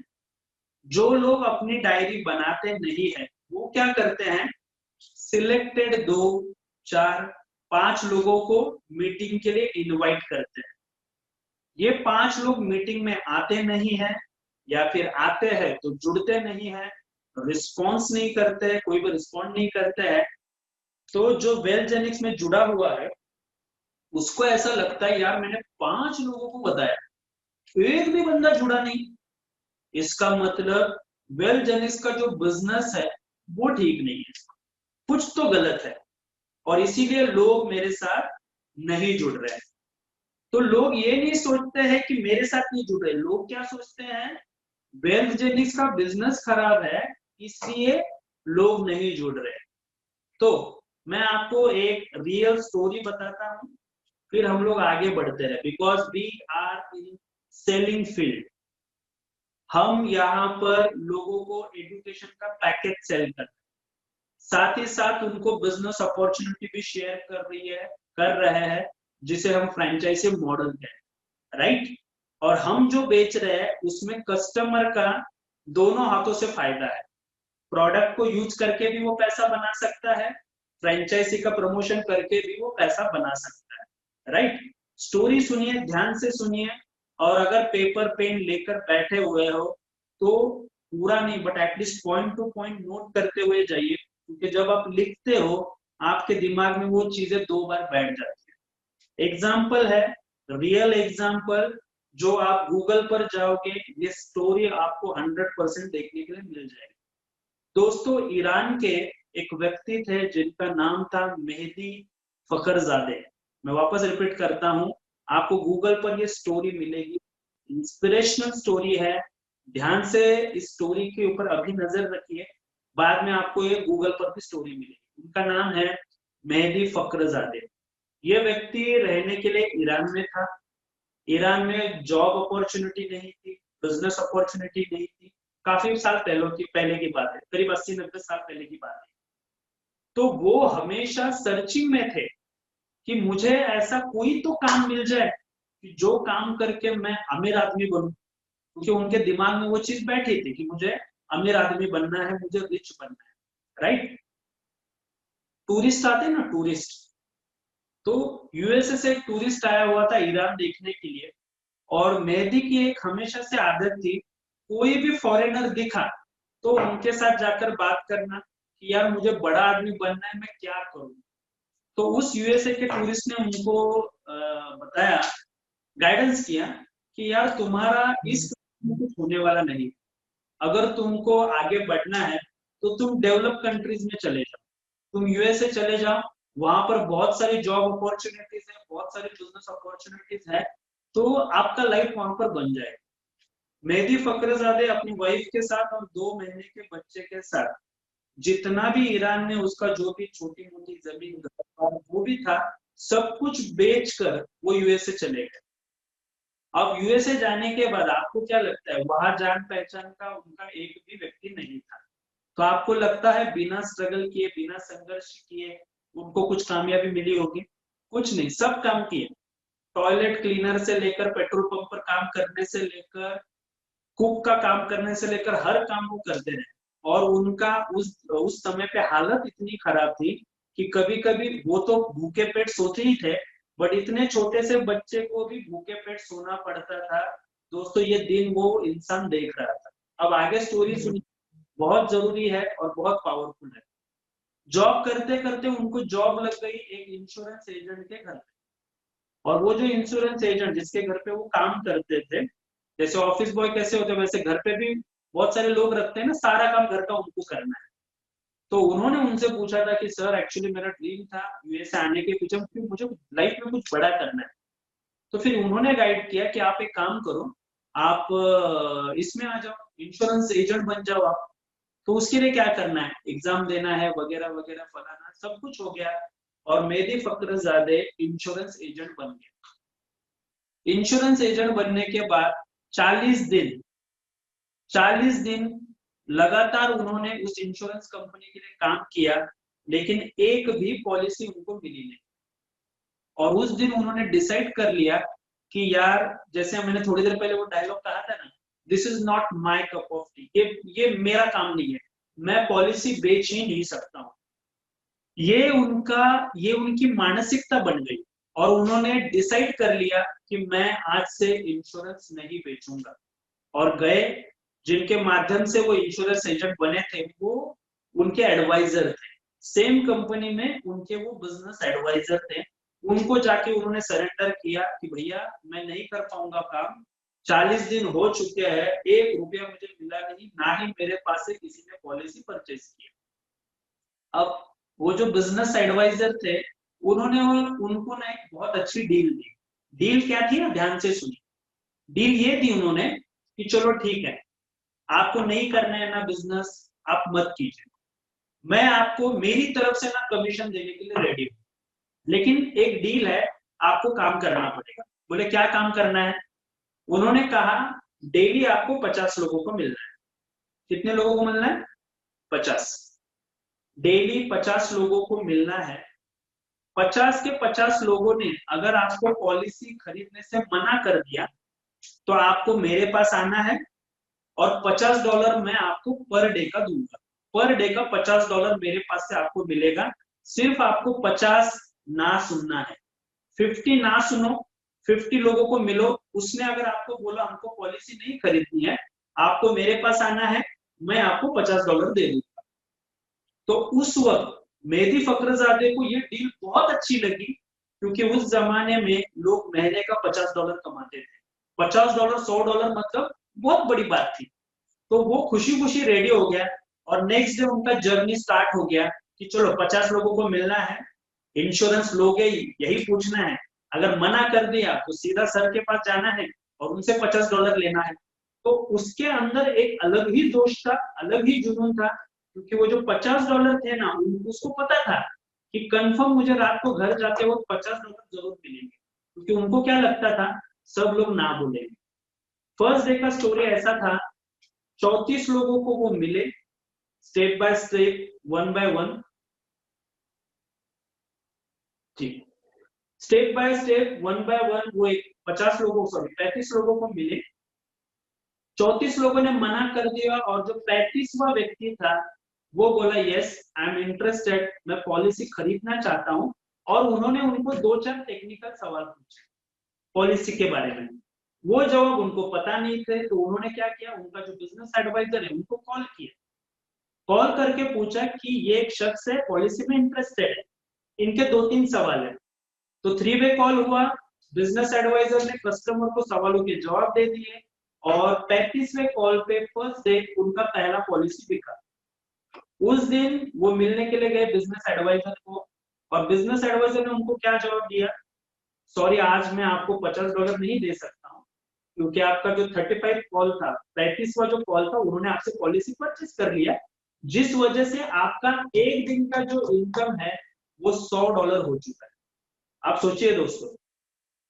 जो लोग अपनी डायरी बनाते नहीं है, वो क्या करते हैं, सिलेक्टेड 2, 4, 5 लोगों को मीटिंग के लिए इनवाइट करते हैं। ये 5 लोग मीटिंग में आते नहीं है, या फिर आते हैं तो जुड़ते नहीं है, रिस्पॉन्स नहीं करते, कोई भी रिस्पॉन्ड नहीं करते हैं। तो जो वेलजेनिक्स में जुड़ा हुआ है, उसको ऐसा लगता है यार मैंने 5 लोगों को बताया, एक भी बंदा जुड़ा नहीं, इसका मतलब वेलजेनिक्स का जो बिजनेस है वो ठीक नहीं है, कुछ तो गलत है, और इसीलिए लोग मेरे साथ नहीं जुड़ रहे हैं। तो लोग ये नहीं सोचते हैं कि मेरे साथ नहीं जुड़ रहे, लोग क्या सोचते हैं, वेलजेनिक्स का बिजनेस खराब है इसलिए लोग नहीं जुड़ रहे। तो मैं आपको एक रियल स्टोरी बताता हूँ, फिर हम लोग आगे बढ़ते हैं। Because we are in selling field, हम यहाँ पर लोगों को एजुकेशन का पैकेज सेल करते हैं, साथ ही साथ उनको बिजनेस अपॉर्चुनिटी भी शेयर कर रहे हैं, जिसे हम फ्रेंचाइजी मॉडल कहते हैं, राइट। और हम जो बेच रहे हैं उसमें कस्टमर का दोनों हाथों से फायदा है। प्रोडक्ट को यूज करके भी वो पैसा बना सकता है, फ्रेंचाइजी का प्रमोशन करके भी वो पैसा बना सकता है, राइट। स्टोरी सुनिए, ध्यान से सुनिए, और अगर पेपर पेन लेकर बैठे हुए हो तो पूरा नहीं but at least point two point note करते हुए जाइए, क्योंकि जब आप लिखते हो आपके दिमाग में वो चीजें 2 बार बैठ जाती है। एग्जाम्पल है, रियल एग्जाम्पल, जो आप गूगल पर जाओगे ये स्टोरी आपको 100% देखने के लिए मिल जाएगी। दोस्तों, ईरान के एक व्यक्ति थे जिनका नाम था मेहदी फखरजादे। मैं वापस रिपीट करता हूं, आपको गूगल पर ये स्टोरी मिलेगी, इंस्पिरेशनल स्टोरी है। ध्यान से इस स्टोरी के ऊपर अभी नजर रखिए, बाद में आपको ये गूगल पर भी स्टोरी मिलेगी। उनका नाम है मेहदी फखरजादे। ये व्यक्ति रहने के लिए ईरान में था। ईरान में जॉब अपॉर्चुनिटी नहीं थी, बिजनेस अपॉर्चुनिटी नहीं थी। काफी साल पहले की बात है, करीब 80-90 साल पहले की बात है। तो वो हमेशा सर्चिंग में थे कि मुझे ऐसा कोई तो काम मिल जाए कि जो काम करके मैं अमीर आदमी बनूं, क्योंकि उनके दिमाग में वो चीज बैठी थी कि मुझे अमीर आदमी बनना है, मुझे रिच बनना है, राइट। टूरिस्ट आते ना, टूरिस्ट, तो यूएसए से एक टूरिस्ट आया हुआ था ईरान देखने के लिए, और मेहदी की एक हमेशा से आदत थी, कोई भी फॉरेनर दिखा तो उनके साथ जाकर बात करना कि यार मुझे बड़ा आदमी बनना है, मैं क्या करूं। तो उस यूएसए के टूरिस्ट ने उनको बताया, गाइडेंस किया कि यार तुम्हारा इस में कुछ होने वाला नहीं, अगर तुमको आगे बढ़ना है तो तुम डेवलप कंट्रीज में चले जाओ, तुम यूएसए चले जाओ, वहां पर बहुत सारी जॉब अपॉर्चुनिटीज है, बहुत सारी बिजनेस अपॉर्चुनिटीज है, तो आपका लाइफ वहां पर बन जाएगा। मेहदी फखरजादे अपनी वाइफ के साथ और 2 महीने के बच्चे के साथ जितना भी ईरान में उसका जो भी छोटी मोटी जमीन वो भी था, सब कुछ बेचकर वो यूएसए चले गए। अब यूएसए जाने के बाद आपको क्या लगता है, वहां जान पहचान का उनका एक भी व्यक्ति नहीं था। तो आपको लगता है बिना स्ट्रगल किए, बिना संघर्ष किए उनको कुछ कामयाबी मिली होगी? कुछ नहीं, सब काम किए। टॉयलेट क्लीनर से लेकर, पेट्रोल पंप पर काम करने से लेकर, कुक का काम करने से लेकर, हर काम वो करते रहे। और उनका उस समय पे हालत इतनी खराब थी कि कभी कभी वो तो भूखे पेट सोते ही थे, बट इतने छोटे से बच्चे को भी भूखे पेट सोना पड़ता था। दोस्तों, ये दिन वो इंसान देख रहा था। अब आगे स्टोरी सुनिए, बहुत जरूरी है और बहुत पावरफुल है। जॉब करते करते उनको जॉब लग गई एक इंश्योरेंस एजेंट के घर पे। और वो जो इंश्योरेंस एजेंट जिसके घर पे वो काम करते थे, जैसे ऑफिस बॉय कैसे होते हैं वैसे घर पे भी बहुत सारे लोग रखते हैं ना, सारा काम घर का उनको करना है। तो उन्होंने उनसे पूछा था कि सर एक्चुअली मेरा ड्रीम था यूएसए आने के पीछे, क्योंकि मुझे लाइफ में कुछ बड़ा करना है। तो फिर उन्होंने गाइड किया कि आप एक काम करो, आप इसमें आ जाओ, इंश्योरेंस एजेंट बन जाओ आप। तो उसके लिए क्या करना है, एग्जाम देना है वगैरह वगैरह, फलाना सब कुछ हो गया। और मेहदी फखरजादे इंश्योरेंस एजेंट बन गया। इंश्योरेंस एजेंट बनने के बाद 40 दिन लगातार उन्होंने उस इंश्योरेंस कंपनी के लिए काम किया, लेकिन एक भी पॉलिसी उनको मिली नहीं। और उस दिन उन्होंने डिसाइड कर लिया कि यार, जैसे मैंने थोड़ी देर पहले वो डायलॉग कहा था ना, this is not my cup of T, ये मेरा काम नहीं है, मैं पॉलिसी बेच ही नहीं सकता हूँ। ये उनकी मानसिकता बन गई, और उन्होंने डिसाइड कर लिया कि मैं आज से इंश्योरेंस नहीं बेचूंगा। और गए, जिनके माध्यम से वो इंश्योरेंस एजेंट बने थे, वो उनके एडवाइजर थे, सेम कंपनी में उनके वो बिजनेस एडवाइजर थे। उनको जाके उन्होंने सरेंडर किया कि भैया मैं नहीं कर पाऊंगा काम, 40 दिन हो चुके हैं, 1 रुपया मुझे मिला नहीं, ना ही मेरे पास से किसी ने पॉलिसी परचेज किया। अब वो जो बिजनेस एडवाइजर थे, उन्होंने उनको ना एक बहुत अच्छी डील दी। डील क्या थी ना, ध्यान से सुनिए। डील ये दी उन्होंने कि चलो ठीक है, आपको नहीं करना है ना बिजनेस, आप मत कीजिए, मैं आपको मेरी तरफ से ना कमीशन देने के लिए रेडी हूँ, लेकिन एक डील है, आपको काम करना पड़ेगा। बोले क्या काम करना है? उन्होंने कहा डेली आपको 50 लोगों को मिलना है। कितने लोगों को मिलना है? 50। डेली 50 लोगों को मिलना है। 50 के 50 लोगों ने अगर आपको पॉलिसी खरीदने से मना कर दिया, तो आपको मेरे पास आना है, और $50 मैं आपको पर डे का दूंगा। पर डे का $50 मेरे पास से आपको मिलेगा। सिर्फ आपको 50 ना सुनना है, 50 ना सुनो, 50 लोगों को मिलो, उसने अगर आपको बोला हमको पॉलिसी नहीं खरीदनी है, आपको मेरे पास आना है, मैं आपको $50 दे दूंगा। तो उस वक्त मेहदी फखरजादे को ये डील बहुत अच्छी लगी, क्योंकि उस जमाने में लोग महीने का $50 कमाते थे। $50, $100 मतलब बहुत बड़ी बात थी। तो वो खुशी खुशी रेडी हो गया, और नेक्स्ट डे उनका जर्नी स्टार्ट हो गया कि चलो 50 लोगों को मिलना है, इंश्योरेंस लोगे, यही पूछना है, अगर मना कर दिया तो सीधा सर के पास जाना है और उनसे $50 लेना है। तो उसके अंदर एक अलग ही जोश था, अलग ही जुनून था, क्योंकि वो जो $50 थे ना, उसको पता था कि कंफर्म मुझे रात को घर जाते वक्त $50 जरूर मिलेंगे, क्योंकि उनको क्या लगता था, सब लोग ना बोलेंगे। फर्स्ट डे का स्टोरी ऐसा था, 34 लोगों को वो मिले, step by step, one by one, ठीक, step by step, one by one, वो एक 50 लोगों, सॉरी 35 लोगों को मिले, 34 लोगों ने मना कर दिया, और जो 35वां व्यक्ति था वो बोला यस आई एम इंटरेस्टेड, मैं पॉलिसी खरीदना चाहता हूं। और उन्होंने उनको 2-4 टेक्निकल सवाल पूछे पॉलिसी के बारे में, वो जवाब उनको पता नहीं थे। तो उन्होंने क्या किया, उनका जो बिजनेस एडवाइजर है उनको कॉल किया, कॉल करके पूछा कि ये एक शख्स है पॉलिसी में इंटरेस्टेड है, इनके 2-3 सवाल है। तो 3 वे कॉल हुआ, बिजनेस एडवाइजर ने कस्टमर को सवालों के जवाब दे दिए, और 35वें कॉल पे फर्स्ट डे उनका पहला पॉलिसी बिका। उस दिन वो मिलने के लिए गए बिजनेस एडवाइजर को, और बिजनेस एडवाइजर ने उनको क्या जवाब दिया, सॉरी आज मैं आपको $50 नहीं दे सकता हूँ, क्योंकि आपका जो 35 कॉल था, 35वां जो कॉल था, उन्होंने आपसे पॉलिसी परचेस कर लिया, जिस वजह से आपका एक दिन का जो इनकम है वो $100 हो चुका है। आप सोचिए दोस्तों,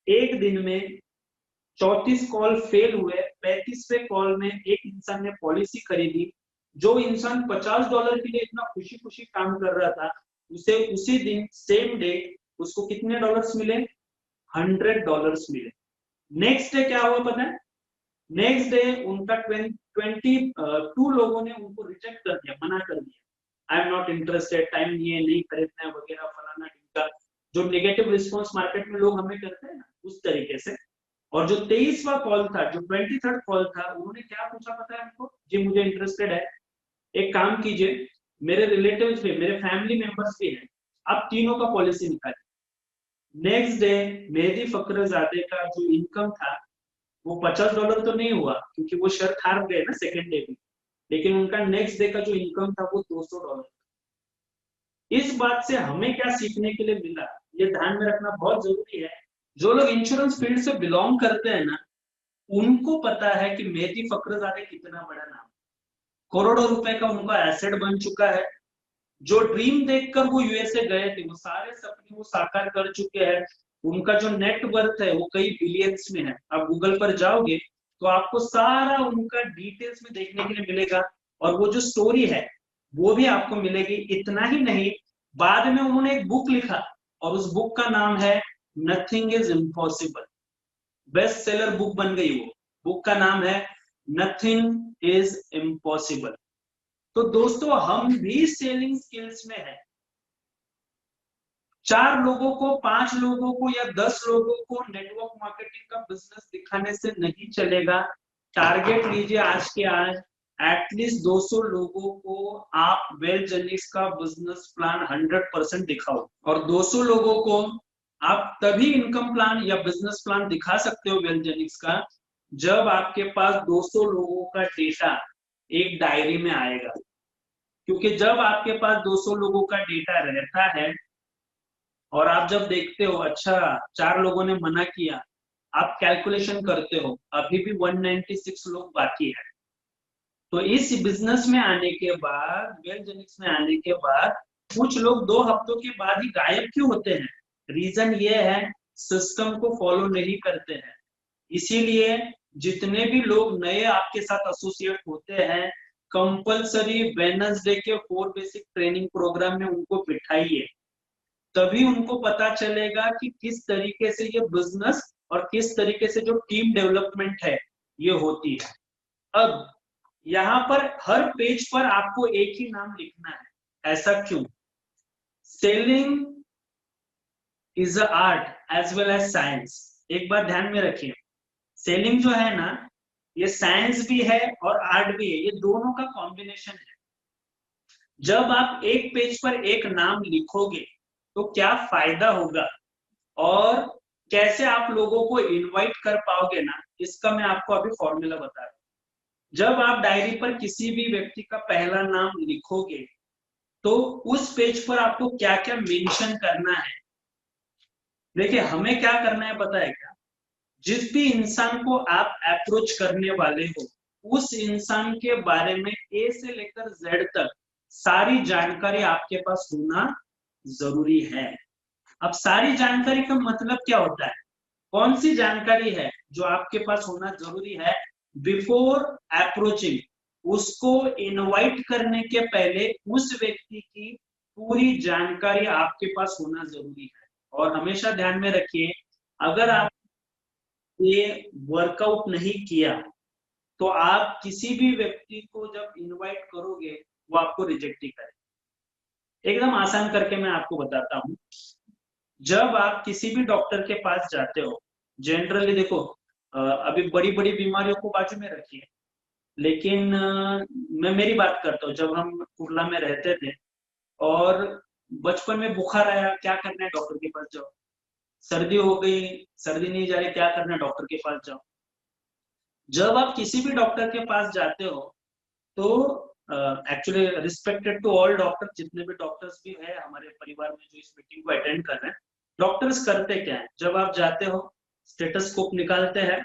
एक दिन में 34 कॉल फेल हुए, 35वें कॉल में एक इंसान ने पॉलिसी खरीदी। जो इंसान $50 के लिए इतना खुशी खुशी काम कर रहा था, उसे उसी दिन सेम डे उसको कितने डॉलर्स मिले, $100 मिले। नेक्स्ट डे क्या हुआ पता है, नेक्स्ट डे उनका 22 लोगों ने उनको रिजेक्ट कर दिया, मना कर दिया, I am not interested, time नहीं है, नहीं खरीदना है वगैरह फलाना ढिमका, जो नेगेटिव रिस्पॉन्स मार्केट में लोग हमें करते हैं ना, उस तरीके से। और जो 23वां कॉल था, जो 23rd कॉल था, उन्होंने क्या पूछा पता है हमको, जी मुझे इंटरेस्टेड है, एक काम कीजिए, मेरे रिलेटिव्स भी, मेरे फैमिली मेंबर्स भी हैं, आप तीनों का पॉलिसी निकालिए। नेक्स्ट डे मेहदी फखरजादे का जो इनकम था वो $50 तो नहीं हुआ, क्योंकि वो शर्त हार गए ना सेकेंड डे में, लेकिन उनका नेक्स्ट डे का जो इनकम था वो $200। इस बात से हमें क्या सीखने के लिए मिला, ये ध्यान में रखना बहुत जरूरी है। जो लोग इंश्योरेंस फील्ड से बिलोंग करते हैं ना, उनको पता है कि मेहदी फखरजादे कितना बड़ा नाम, करोड़ों रुपए का उनका एसेट बन चुका है। जो ड्रीम देखकर वो यूएसए गए थे, वो सारे सपने वो साकार कर चुके हैं। उनका जो नेट वर्थ है वो कई बिलियंस में है। आप गूगल पर जाओगे तो आपको सारा उनका डिटेल्स में देखने के लिए मिलेगा, और वो जो स्टोरी है वो भी आपको मिलेगी। इतना ही नहीं, बाद में उन्होंने एक बुक लिखा, और उस बुक का नाम है nothing is impossible. Best seller book बन गई वो। बुक का नाम है नथिंग इज इम्पॉसिबल। तो दोस्तों, हम भी सेलिंग स्किल्स में हैं। 4 लोगों को, 5 लोगों को या 10 लोगों को नेटवर्क मार्केटिंग का बिजनेस दिखाने से नहीं चलेगा। टारगेट लीजिए आज के आज, एटलीस्ट 200 लोगों को आप वेलजेनिक्स का बिजनेस प्लान 100% दिखाओ। और 200 लोगों को आप तभी इनकम प्लान या बिजनेस प्लान दिखा सकते हो वेलजेनिक्स का, जब आपके पास 200 लोगों का डेटा एक डायरी में आएगा। क्योंकि जब आपके पास 200 लोगों का डेटा रहता है, और आप जब देखते हो अच्छा 4 लोगों ने मना किया, आप कैलकुलेशन करते हो अभी भी 196 लोग बाकी है। तो इस बिजनेस में आने के बाद, वेलजेनिक्स में आने के बाद, कुछ लोग 2 हफ्तों के बाद ही गायब क्यों होते हैं? रीजन ये है, सिस्टम को फॉलो नहीं करते हैं। इसीलिए जितने भी लोग नए आपके साथ एसोसिएट होते हैं, कंपलसरी वेडनेसडे के 4 बेसिक ट्रेनिंग प्रोग्राम में उनको बिठाइए। तभी उनको पता चलेगा कि किस तरीके से ये बिजनेस और किस तरीके से जो टीम डेवलपमेंट है ये होती है। अब यहाँ पर हर पेज पर आपको एक ही नाम लिखना है। ऐसा क्यों? Selling is a art as well as science. एक बार ध्यान में रखिए, सेलिंग जो है ना, ये साइंस भी है और आर्ट भी है, ये दोनों का कॉम्बिनेशन है। जब आप एक पेज पर एक नाम लिखोगे तो क्या फायदा होगा और कैसे आप लोगों को इनवाइट कर पाओगे ना, इसका मैं आपको अभी फॉर्मूला बता रहा हूं। जब आप डायरी पर किसी भी व्यक्ति का पहला नाम लिखोगे तो उस पेज पर आपको क्या क्या मेंशन करना है। देखिए, हमें क्या करना है पता है क्या? जिस भी इंसान को आप अप्रोच करने वाले हो, उस इंसान के बारे में ए से लेकर जेड तक सारी जानकारी आपके पास होना जरूरी है। अब सारी जानकारी का मतलब क्या होता है? कौन सी जानकारी है जो आपके पास होना जरूरी है बिफोर अप्रोचिंग? उसको इनवाइट करने के पहले उस व्यक्ति की पूरी जानकारी आपके पास होना जरूरी है। और हमेशा ध्यान में रखिए, अगर आप ये वर्कआउट नहीं किया तो आप किसी भी व्यक्ति को जब इनवाइट करोगे वो आपको रिजेक्ट ही करेगा। एकदम आसान करके मैं आपको बताता हूँ। जब आप किसी भी डॉक्टर के पास जाते हो, जनरली देखो, अभी बड़ी बड़ी बीमारियों को बाजू में रखिए, लेकिन मैं मेरी बात करता हूँ। जब हम कुर्ला में रहते थे और बचपन में बुखार आया, क्या करना है? डॉक्टर के पास जाओ। सर्दी हो गई, सर्दी नहीं जा रही, क्या करना है? डॉक्टर के पास जाओ। जब आप किसी भी डॉक्टर के पास जाते हो तो actually respected to all doctor, जितने भी डॉक्टर्स भी है हमारे परिवार में जो इस मीटिंग को अटेंड कर रहे हैं, डॉक्टर्स करते क्या है? जब आप जाते हो, स्टेटोस्कोप निकालते हैं,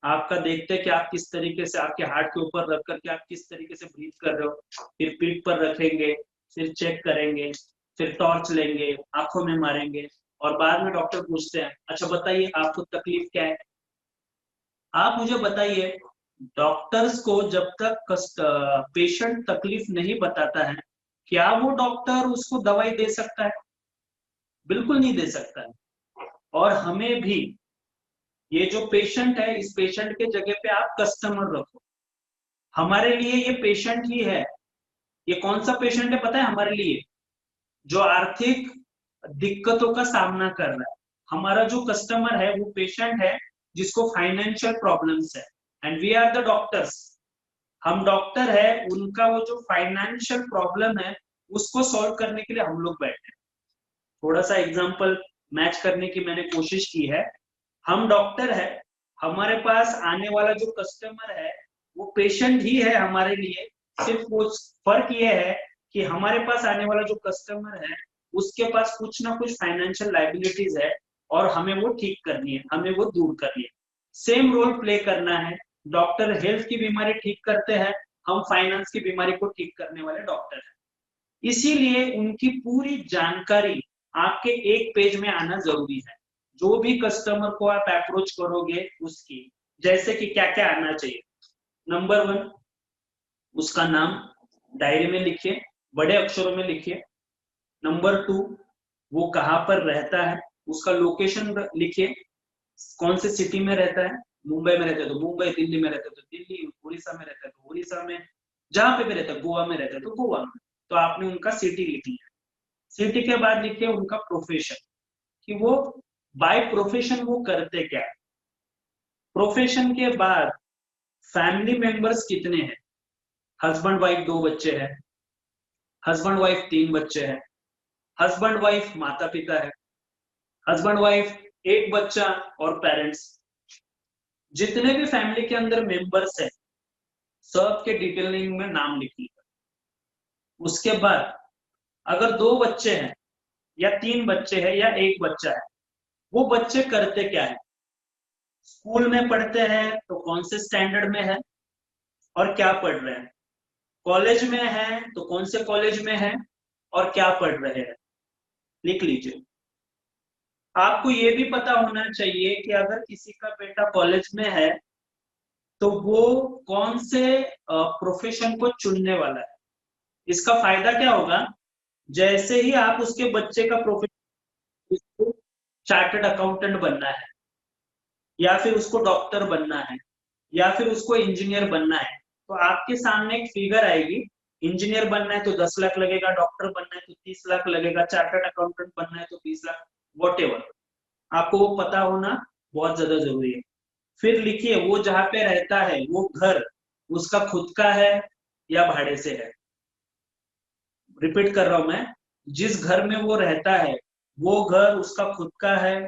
आपका देखते हैं कि आप किस तरीके से आपके हार्ट के ऊपर रख करके आप किस तरीके से ब्रीथ कर रहे हो, फिर पीठ पर रखेंगे, फिर चेक करेंगे, फिर टॉर्च लेंगे, आंखों में मारेंगे, और बाद में डॉक्टर पूछते हैं, अच्छा बताइए आपको तकलीफ क्या है? आप मुझे बताइए, डॉक्टर्स को जब तक पेशेंट तकलीफ नहीं बताता है, क्या वो डॉक्टर उसको दवाई दे सकता है? बिल्कुल नहीं दे सकता है। और हमें भी, ये जो पेशेंट है, इस पेशेंट के जगह पे आप कस्टमर रखो। हमारे लिए ये पेशेंट ही है। ये कौन सा पेशेंट है पता है हमारे लिए? जो आर्थिक दिक्कतों का सामना कर रहा है। हमारा जो कस्टमर है वो पेशेंट है जिसको फाइनेंशियल प्रॉब्लम्स है, and we are the doctors. हम डॉक्टर है, उनका वो जो फाइनेंशियल प्रॉब्लम है उसको सॉल्व करने के लिए हम लोग बैठे हैं। थोड़ा सा एग्जांपल मैच करने की मैंने कोशिश की है। हम डॉक्टर है, हमारे पास आने वाला जो कस्टमर है वो पेशेंट ही है हमारे लिए। सिर्फ वो फर्क ये है कि हमारे पास आने वाला जो कस्टमर है उसके पास कुछ ना कुछ फाइनेंशियल लाइबिलिटीज है और हमें वो ठीक करनी है, हमें वो दूर करनी है। सेम रोल प्ले करना है। डॉक्टर हेल्थ की बीमारी ठीक करते हैं, हम फाइनेंस की बीमारी को ठीक करने वाले डॉक्टर हैं। इसीलिए उनकी पूरी जानकारी आपके एक पेज में आना जरूरी है। जो भी कस्टमर को आप अप्रोच करोगे उसकी, जैसे कि क्या क्या आना चाहिए। नंबर 1, उसका नाम डायरी में लिखिए, बड़े अक्षरों में लिखिए। नंबर 2, वो कहाँ पर रहता है, उसका लोकेशन लिखिए। कौन से सिटी में रहता है? मुंबई में रहता है तो मुंबई, दिल्ली में रहता है तो दिल्ली, उड़ीसा में रहता है तो उड़ीसा में, जहां पे भी रहता है, गोवा में रहता है तो गोवा में। तो आपने उनका सिटी लिख लिया। सिटी के बाद लिखिए उनका प्रोफेशन, कि वो बाय प्रोफेशन वो करते क्या है। प्रोफेशन के बाद फैमिली मेंबर्स कितने हैं? हस्बैंड वाइफ 2 बच्चे हैं, हस्बैंड वाइफ 3 बच्चे हैं, हस्बैंड वाइफ माता पिता है, हस्बैंड वाइफ 1 बच्चा और पेरेंट्स। जितने भी फैमिली के अंदर मेंबर्स हैं सब के डिटेलिंग में नाम लिखिएगा। उसके बाद अगर 2 बच्चे हैं या 3 बच्चे हैं या 1 बच्चा है, वो बच्चे करते क्या है? स्कूल में पढ़ते हैं तो कौन से स्टैंडर्ड में है और क्या पढ़ रहे हैं? कॉलेज में है तो कौन से कॉलेज में है और क्या पढ़ रहे हैं? लिख लीजिए। आपको ये भी पता होना चाहिए कि अगर किसी का बेटा कॉलेज में है तो वो कौन से प्रोफेशन को चुनने वाला है। इसका फायदा क्या होगा? जैसे ही आप उसके बच्चे का प्रोफेशन, उसको चार्टर्ड अकाउंटेंट बनना है, या फिर उसको डॉक्टर बनना है, या फिर उसको इंजीनियर बनना है, तो आपके सामने एक फिगर आएगी। इंजीनियर बनना है तो 10 लाख लगेगा, डॉक्टर बनना है तो 30 लाख लगेगा, चार्टर्ड अकाउंटेंट बनना है तो 20 लाख। whatever, आपको वो पता होना बहुत ज्यादा जरूरी है। फिर लिखिए वो जहाँ पे रहता है वो घर उसका खुद का है या भाड़े से है। रिपीट कर रहा हूं मैं, जिस घर में वो रहता है वो घर उसका खुद का है,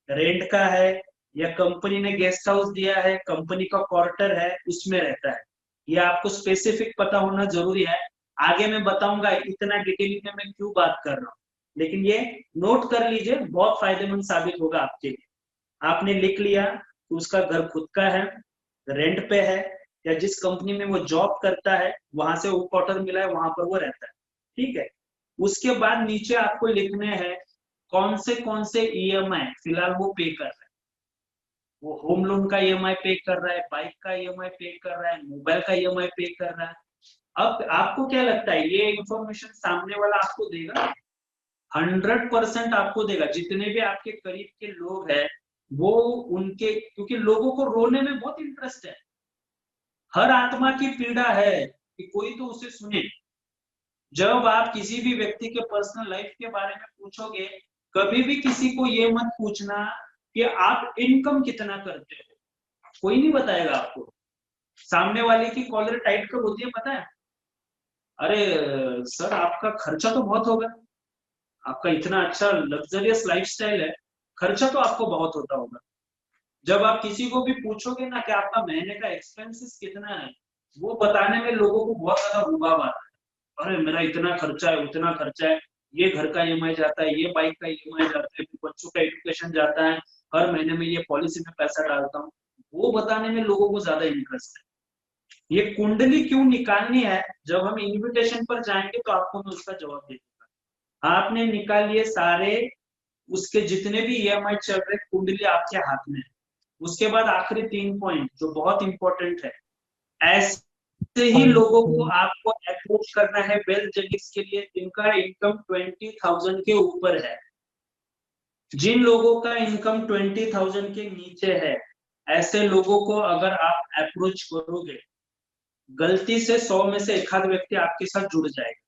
रेंट का है, या कंपनी ने गेस्ट हाउस दिया है, कंपनी का क्वार्टर है, उसमें रहता है। ये आपको स्पेसिफिक पता होना जरूरी है। आगे मैं बताऊंगा इतना डिटेलिंग में मैं क्यों बात कर रहा हूँ, लेकिन ये नोट कर लीजिए, बहुत फायदेमंद साबित होगा आपके लिए। आपने लिख लिया कि उसका घर खुद का है, रेंट पे है, या जिस कंपनी में वो जॉब करता है वहां से वो क्वार्टर मिला है वहां पर वो रहता है। ठीक है, उसके बाद नीचे आपको लिखने हैं कौन से ईएमआई फिलहाल वो पे कर रहा है। वो होम लोन का ईएमआई पे कर रहा है, बाइक का ईएमआई पे कर रहा है, मोबाइल का ईएमआई पे कर रहा है। अब आपको क्या लगता है ये इंफॉर्मेशन सामने वाला आपको देगा? 100% आपको देगा। जितने भी आपके करीब के लोग हैं वो उनके, क्योंकि लोगों को रोने में बहुत इंटरेस्ट है, हर आत्मा की पीड़ा है कि कोई तो उसे सुने। जब आप किसी भी व्यक्ति के पर्सनल लाइफ के बारे में पूछोगे, कभी भी किसी को ये मत पूछना कि आप इनकम कितना करते हो, कोई नहीं बताएगा आपको। सामने वाले की कॉलर टाइट कब होती है पता है? अरे सर आपका खर्चा तो बहुत होगा, आपका इतना अच्छा लग्जरियस लाइफस्टाइल है, खर्चा तो आपको बहुत होता होगा। जब आप किसी को भी पूछोगे ना कि आपका महीने का एक्सपेंसेस कितना है, वो बताने में लोगों को बहुत ज्यादा रुबाब आता है। अरे मेरा इतना खर्चा है, उतना खर्चा है, ये घर का ईएमआई जाता है, ये बाइक का ईएमआई जाता है, फिर बच्चों का एजुकेशन जाता है, हर महीने में ये पॉलिसी में पैसा डालता हूँ। वो बताने में लोगों को ज्यादा इंटरेस्ट है। ये कुंडली क्यों निकालनी है, जब हम इन्विटेशन पर जाएंगे तो आपको मैं उसका जवाब दे दूंगा। आपने निकालिए सारे, उसके जितने भी ईएमआई चल रहे, कुंडली आपके हाथ में है। उसके बाद आखिरी 3 पॉइंट जो बहुत इंपॉर्टेंट है, ऐसे ही लोगों को आपको अप्रोच करना है वेल्थ जेनिक्स के लिए जिनका इनकम 20,000 के ऊपर है। जिन लोगों का इनकम 20,000 के नीचे है, ऐसे लोगों को अगर आप अप्रोच करोगे, गलती से 100 में से एक आध व्यक्ति आपके साथ जुड़ जाएगा।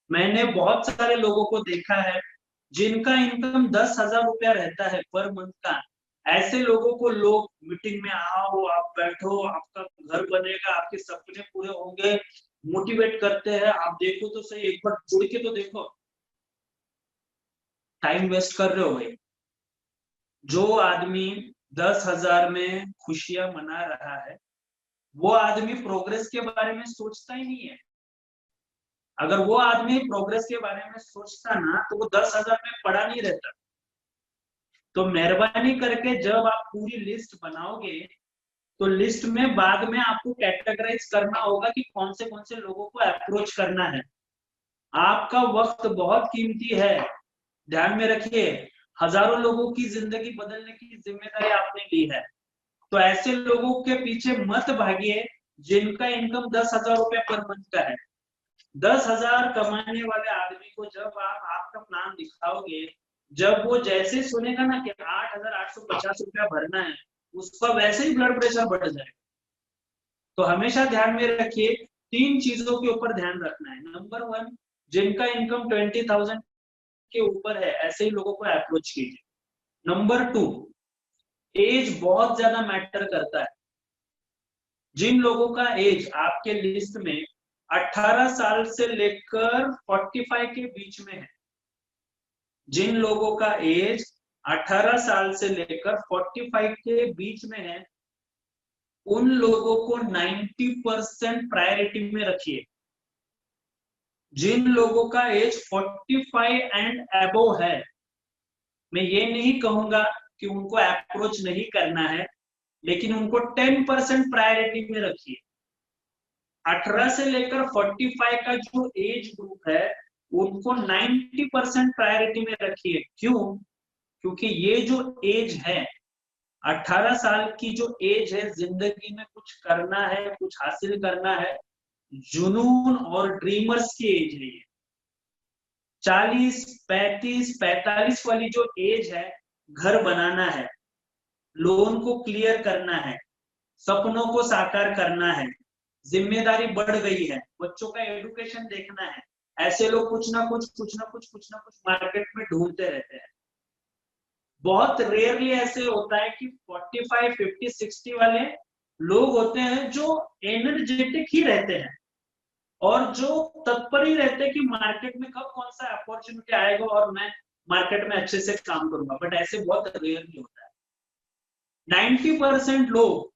मैंने बहुत सारे लोगों को देखा है जिनका इनकम 10,000 रुपया रहता है पर मंथ का। ऐसे लोगों को लोग मीटिंग में आओ, आप बैठो, आपका घर बनेगा, आपके सपने पूरे होंगे, मोटिवेट करते हैं। आप देखो तो सही, एक बार जुड़ के तो देखो। टाइम वेस्ट कर रहे हो भाई। जो आदमी 10,000 में खुशियां मना रहा है वो आदमी प्रोग्रेस के बारे में सोचता ही नहीं है। अगर वो आदमी प्रोग्रेस के बारे में सोचता ना तो वो 10,000 में पड़ा नहीं रहता। तो मेहरबानी करके जब आप पूरी लिस्ट बनाओगे तो लिस्ट में बाद में आपको कैटेगराइज करना होगा कि कौन से लोगों को अप्रोच करना है। आपका वक्त बहुत कीमती है, ध्यान में रखिए। हजारों लोगों की जिंदगी बदलने की जिम्मेदारी आपने ली है। तो ऐसे लोगों के पीछे मत भागिए जिनका इनकम 10,000 रुपया पर मंथ का है। 10,000 कमाने वाले आदमी को जब आप आपका प्लान दिखाओगे, जब वो जैसे सुनेगा ना कि 8,850 रुपया भरना है, उसका वैसे ही ब्लड प्रेशर बढ़ जाएगा। तो हमेशा ध्यान में रखिए, 3 चीजों के ऊपर ध्यान रखना है। नंबर 1, जिनका इनकम 20,000 के ऊपर है ऐसे ही लोगों को अप्रोच कीजिए। नंबर 2, एज बहुत ज्यादा मैटर करता है। जिन लोगों का एज आपके लिस्ट में 18 साल से लेकर 45 के बीच में है, जिन लोगों का एज 18 साल से लेकर 45 के बीच में है, उन लोगों को 90% प्रायोरिटी में रखिए। जिन लोगों का एज 45 एंड अबव है, मैं ये नहीं कहूंगा कि उनको अप्रोच नहीं करना है, लेकिन उनको 10% प्रायोरिटी में रखिए। 18 से लेकर 45 का जो एज ग्रुप है उनको 90% प्रायोरिटी में रखिए। क्यों? क्योंकि ये जो एज है, 18 साल की जो एज है, जिंदगी में कुछ करना है, कुछ हासिल करना है, जुनून और ड्रीमर्स की एज है ये। 40, 35, 45 वाली जो एज है, घर बनाना है, लोन को क्लियर करना है, सपनों को साकार करना है, जिम्मेदारी बढ़ गई है, बच्चों का एजुकेशन देखना है। ऐसे लोग कुछ ना कुछ मार्केट में ढूंढते रहते हैं। बहुत रेयरली ऐसे होता है कि 45, 50, 60 वाले लोग होते हैं जो एनर्जेटिक ही रहते हैं और जो तत्पर ही रहते हैं कि मार्केट में कब कौन सा अपॉर्चुनिटी आएगा और मैं मार्केट में अच्छे से काम करूंगा, बट ऐसे बहुत रेयरली होता है। 90% लोग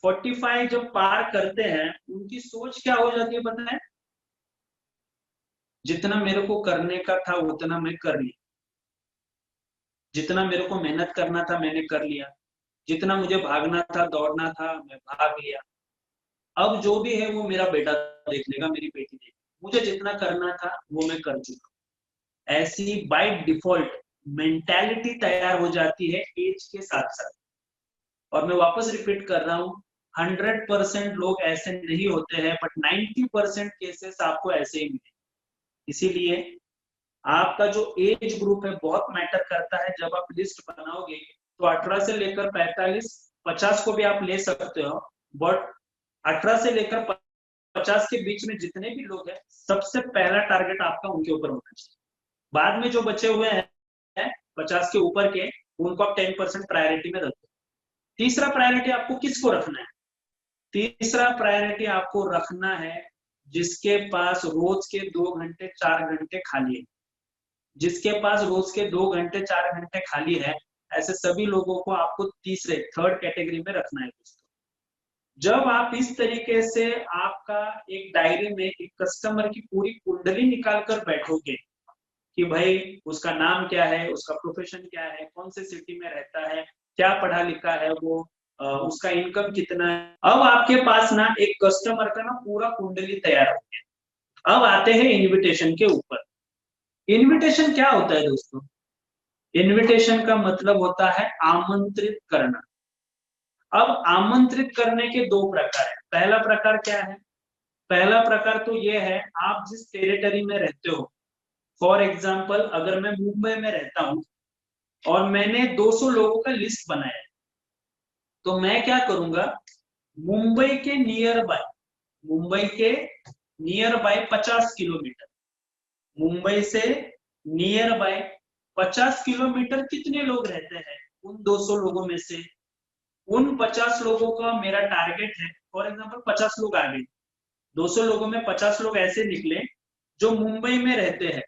45 जब पार करते हैं उनकी सोच क्या हो जाती है पता है? जितना मेरे को करने का था उतना मैं कर लिया, जितना मेरे को मेहनत करना था मैंने कर लिया, जितना मुझे भागना था दौड़ना था मैं भाग लिया, अब जो भी है वो मेरा बेटा देख लेगा, मेरी बेटी देख लेगी, मुझे जितना करना था वो मैं कर चुका। ऐसी बाय डिफॉल्ट मेंटालिटी तैयार हो जाती है एज के साथ साथ। और मैं वापस रिपीट कर रहा हूँ, 100% लोग ऐसे नहीं होते हैं, बट 90% केसेस आपको ऐसे ही मिले। इसीलिए आपका जो एज ग्रुप है बहुत मैटर करता है। जब आप लिस्ट बनाओगे तो 18 से लेकर 45, 50 को भी आप ले सकते हो, बट 18 से लेकर 50 के बीच में जितने भी लोग हैं सबसे पहला टारगेट आपका उनके ऊपर होना चाहिए। बाद में जो बचे हुए हैं 50 के ऊपर के, उनको आप 10% प्रायोरिटी में रखो। तीसरा प्रायोरिटी आपको किसको रखना है? तीसरा प्रायोरिटी आपको रखना है जिसके पास रोज के 2 घंटे 4 घंटे खाली है। जिसके पास रोज के 2 घंटे 4 घंटे खाली है, ऐसे सभी लोगों को आपको तीसरे थर्ड कैटेगरी में रखना है दोस्तों। जब आप इस तरीके से आपका एक डायरी में एक कस्टमर की पूरी कुंडली निकाल कर बैठोगे कि भाई उसका नाम क्या है, उसका प्रोफेशन क्या है, कौन से सिटी में रहता है, क्या पढ़ा लिखा है वो, उसका इनकम कितना है, अब आपके पास ना एक कस्टमर का ना पूरा कुंडली तैयार हो गया। अब आते हैं इनविटेशन के ऊपर। इनविटेशन क्या होता है दोस्तों? इनविटेशन का मतलब होता है आमंत्रित करना। अब आमंत्रित करने के दो प्रकार है। पहला प्रकार क्या है? पहला प्रकार तो ये है, आप जिस टेरिटरी में रहते हो, फॉर एग्जाम्पल अगर मैं मुंबई में रहता हूं और मैंने 200 लोगों का लिस्ट बनाया है, तो मैं क्या करूंगा, मुंबई के नियर बाय, मुंबई के नियर बाय 50 किलोमीटर, मुंबई से नियर बाय 50 किलोमीटर कितने लोग रहते हैं उन 200 लोगों में से? उन 50 लोगों का मेरा टारगेट है, फॉर एग्जाम्पल 50 लोग आ गए, 200 लोगों में 50 लोग ऐसे निकले जो मुंबई में रहते हैं।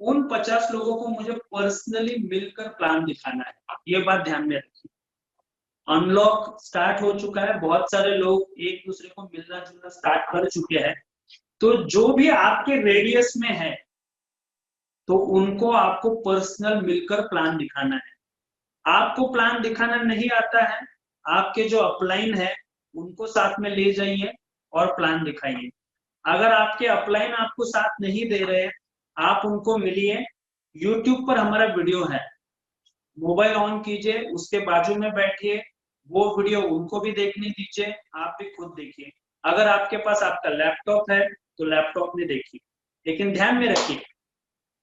उन 50 लोगों को मुझे पर्सनली मिलकर प्लान दिखाना है, ये बात ध्यान में रखिए। अनलॉक स्टार्ट हो चुका है, बहुत सारे लोग एक दूसरे को मिलना जुलना स्टार्ट कर चुके हैं, तो जो भी आपके रेडियस में है तो उनको आपको पर्सनल मिलकर प्लान दिखाना है। आपको प्लान दिखाना नहीं आता है, आपके जो अपलाइन है उनको साथ में ले जाइए और प्लान दिखाइए। अगर आपके अपलाइन आपको साथ नहीं दे रहे, आप उनको मिलिए। यूट्यूब पर हमारा वीडियो है, मोबाइल ऑन कीजिए, उसके बाजू में बैठिए, वो वीडियो उनको भी देखने दीजिए, आप भी खुद देखिए। अगर आपके पास आपका लैपटॉप है तो लैपटॉप में देखिए, लेकिन ध्यान में रखिए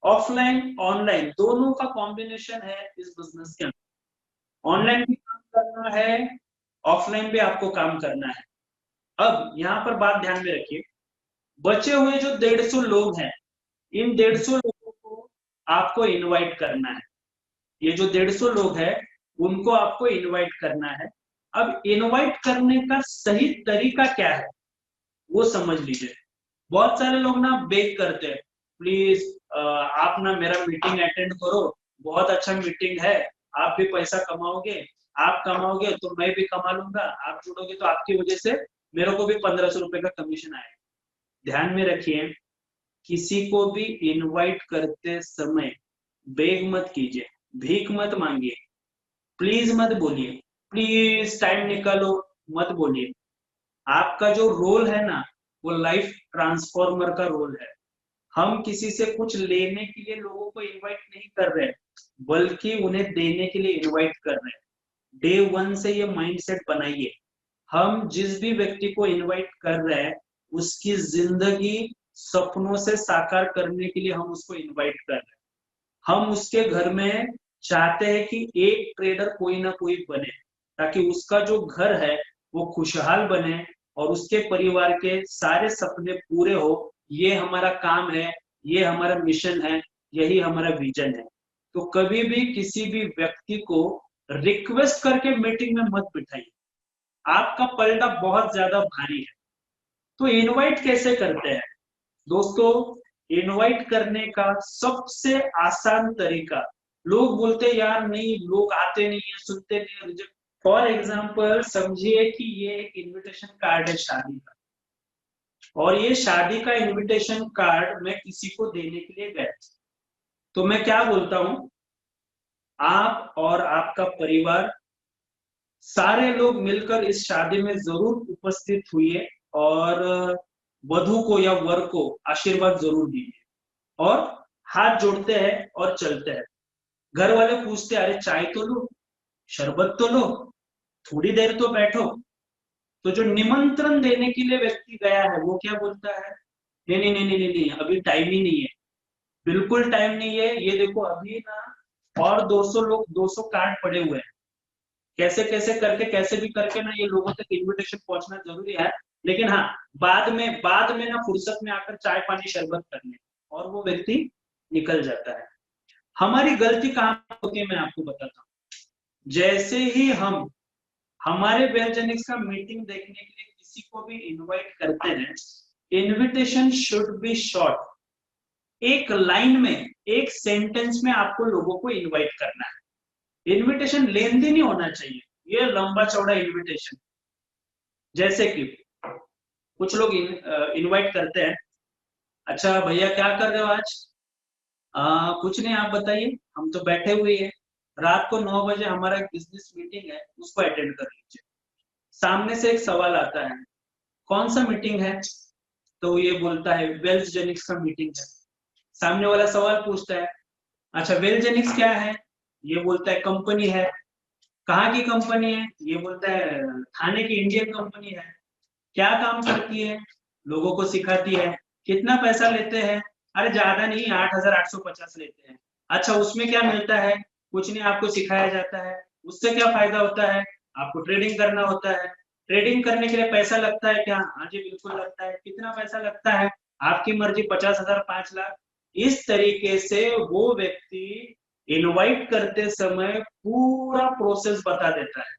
ऑफलाइन ऑनलाइन दोनों का कॉम्बिनेशन है इस बिजनेस के अंदर। ऑनलाइन भी काम करना है, ऑफलाइन भी आपको काम करना है। अब यहाँ पर बात ध्यान में रखिए, बचे हुए जो 150 लोग हैं, इन 150 लोगों को आपको इनवाइट करना है। ये जो 150 लोग हैं उनको आपको इनवाइट करना है। अब इनवाइट करने का सही तरीका क्या है वो समझ लीजिए। बहुत सारे लोग ना बेग करते हैं, प्लीज आप ना मेरा मीटिंग अटेंड करो, बहुत अच्छा मीटिंग है, आप भी पैसा कमाओगे, आप कमाओगे तो मैं भी कमा लूंगा, आप जुड़ोगे तो आपकी वजह से मेरे को भी 1500 रुपए का कमीशन आएगा। ध्यान में रखिए, किसी को भी इनवाइट करते समय बेग मत कीजिए, भीख मत मांगिए, प्लीज मत बोलिए, प्लीज टाइम निकालो मत बोलिए। आपका जो रोल है ना वो लाइफ ट्रांसफॉर्मर का रोल है। हम किसी से कुछ लेने के लिए लोगों को इनवाइट नहीं कर रहे, बल्कि उन्हें देने के लिए इनवाइट कर रहे हैं। डे वन से ये माइंडसेट बनाइए, हम जिस भी व्यक्ति को इनवाइट कर रहे हैं उसकी जिंदगी सपनों से साकार करने के लिए हम उसको इनवाइट कर रहे हैं। हम उसके घर में चाहते हैं कि एक ट्रेडर कोई ना कोई बने, ताकि उसका जो घर है वो खुशहाल बने और उसके परिवार के सारे सपने पूरे हो। ये हमारा काम है, ये हमारा मिशन है, यही हमारा विजन है। तो कभी भी किसी भी व्यक्ति को रिक्वेस्ट करके मीटिंग में मत बिठाइए, आपका पलड़ा बहुत ज्यादा भारी है। तो इनवाइट कैसे करते हैं दोस्तों? इनवाइट करने का सबसे आसान तरीका, लोग बोलते यार नहीं, लोग आते नहीं है, सुनते नहीं है, रिजेक्ट। फॉर एग्जाम्पल समझिए कि ये एक इनविटेशन कार्ड है शादी का, और ये शादी का इनविटेशन कार्ड मैं किसी को देने के लिए गया, तो मैं क्या बोलता हूं, आप और आपका परिवार सारे लोग मिलकर इस शादी में जरूर उपस्थित हुए और वधु को या वर को आशीर्वाद जरूर दीजिए। और हाथ जोड़ते हैं और चलते हैं। घर वाले पूछते अरे चाय तो लो, शरबत तो लो, थोड़ी देर तो बैठो। तो जो निमंत्रण देने के लिए व्यक्ति गया है वो क्या बोलता है, नहीं नहीं नहीं नहीं नहीं नहीं, अभी टाइम ही नहीं है, बिल्कुल टाइम नहीं है, ये देखो अभी ना और 200 लोग, 200 कार्ड पड़े हुए हैं, कैसे कैसे करके, कैसे भी करके ना ये लोगों तक इनविटेशन पहुंचना जरूरी है। लेकिन हाँ, बाद में ना फुर्सत में आकर चाय पानी शरबत करने, और वो व्यक्ति निकल जाता है। हमारी गलती कहाँ होती है मैं आपको बताता हूँ। जैसे ही हम हमारे वेलजेनिक्स का मीटिंग देखने के लिए किसी को भी इनवाइट करते हैं, इनविटेशन शुड बी शॉर्ट। एक लाइन में, एक सेंटेंस में आपको लोगों को इनवाइट करना है। इनविटेशन लेंदी नहीं होना चाहिए, ये लंबा चौड़ा इनविटेशन। जैसे कि कुछ लोग इनवाइट करते हैं, अच्छा भैया क्या कर रहे हो आज? कुछ नहीं, आप बताइए, हम तो बैठे हुए हैं, रात को 9 बजे हमारा एक बिजनेस मीटिंग है, उसको अटेंड कर लीजिए। सामने से एक सवाल आता है, कौन सा मीटिंग है? तो ये बोलता है वेल्थ जेनिक्स का मीटिंग है। सामने वाला सवाल पूछता है, अच्छा वेल्थ जेनिक्स क्या है? ये बोलता है कंपनी है। कहाँ की कंपनी है? ये बोलता है थाने की इंडियन कंपनी है। क्या काम करती है? लोगों को सिखाती है। कितना पैसा लेते हैं? अरे ज्यादा नहीं, 8,850 लेते हैं। अच्छा उसमें क्या मिलता है? कुछ नहीं, आपको सिखाया जाता है। उससे क्या फायदा होता है? आपको ट्रेडिंग करना होता है। ट्रेडिंग करने के लिए पैसा लगता है क्या? हाँ जी बिल्कुल लगता है। कितना पैसा लगता है? आपकी मर्जी, 50,000, 5 लाख। इस तरीके से वो व्यक्ति इनवाइट करते समय पूरा प्रोसेस बता देता है,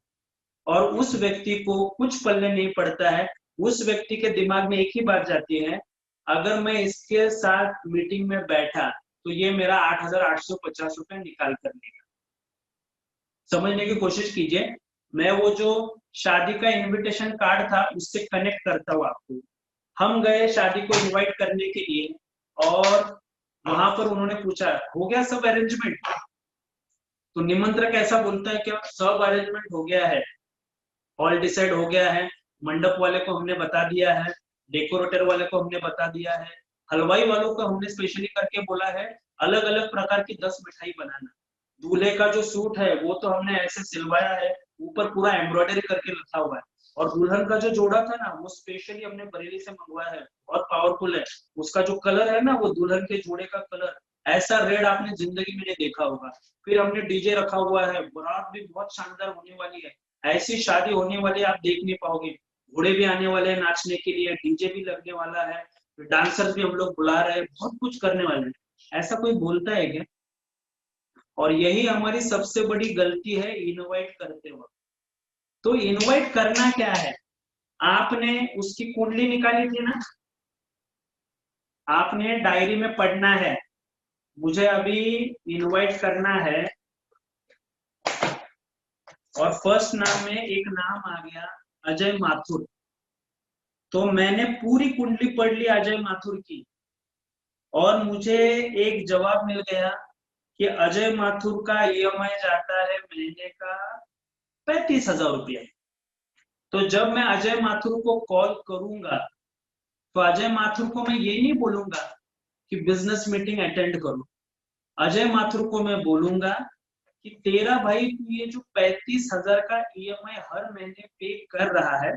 और उस व्यक्ति को कुछ पल्ले नहीं पड़ता है। उस व्यक्ति के दिमाग में एक ही बात जाती है, अगर मैं इसके साथ मीटिंग में बैठा तो ये मेरा 8,850 रुपए निकाल कर लेगा। समझने की कोशिश कीजिए, मैं वो जो शादी का इनविटेशन कार्ड था उससे कनेक्ट करता हूँ आपको। हम गए शादी को इनवाइट करने के लिए, और वहां पर उन्होंने पूछा हो गया सब अरेंजमेंट? तो निमंत्रक ऐसा बोलता है क्या सब अरेंजमेंट हो गया है, हॉल डिसाइड हो गया है, मंडप वाले को हमने बता दिया है, डेकोरेटर वाले को हमने बता दिया है, हलवाई वालों को हमने स्पेशली करके बोला है अलग अलग प्रकार की 10 मिठाई बनाना। दूल्हे का जो सूट है वो तो हमने ऐसे सिलवाया है, ऊपर पूरा एम्ब्रॉयडरी करके रखा हुआ है। और दुल्हन का जो जोड़ा था ना वो स्पेशली हमने बरेली से मंगवाया है, बहुत पावरफुल है। उसका जो कलर है ना वो दुल्हन के जोड़े का कलर, ऐसा रेड आपने जिंदगी में नहीं देखा होगा। फिर हमने डीजे रखा हुआ है, बारात भी बहुत शानदार होने वाली है, ऐसी शादी होने वाली है आप देख नहीं पाओगे। घोड़े भी आने वाले हैं नाचने के लिए, डीजे भी लगने वाला है, डांसर्स भी हम लोग बुला रहे हैं, बहुत कुछ करने वाले हैं। ऐसा कोई बोलता है क्या? और यही हमारी सबसे बड़ी गलती है इनवाइट करते वक्त। तो इनवाइट करना क्या है, आपने उसकी कुंडली निकाली थी ना, आपने डायरी में पढ़ना है, मुझे अभी इनवाइट करना है, और फर्स्ट नाम में एक नाम आ गया अजय माथुर। तो मैंने पूरी कुंडली पढ़ ली अजय माथुर की, और मुझे एक जवाब मिल गया कि अजय माथुर का ईएमआई जाता है महीने का 35,000 रुपया। तो जब मैं अजय माथुर को कॉल करूंगा तो अजय माथुर को मैं ये नहीं बोलूंगा कि बिजनेस मीटिंग अटेंड करो। अजय माथुर को मैं बोलूंगा कि तेरा भाई तू ये जो 35,000 का ईएमआई हर महीने पे कर रहा है,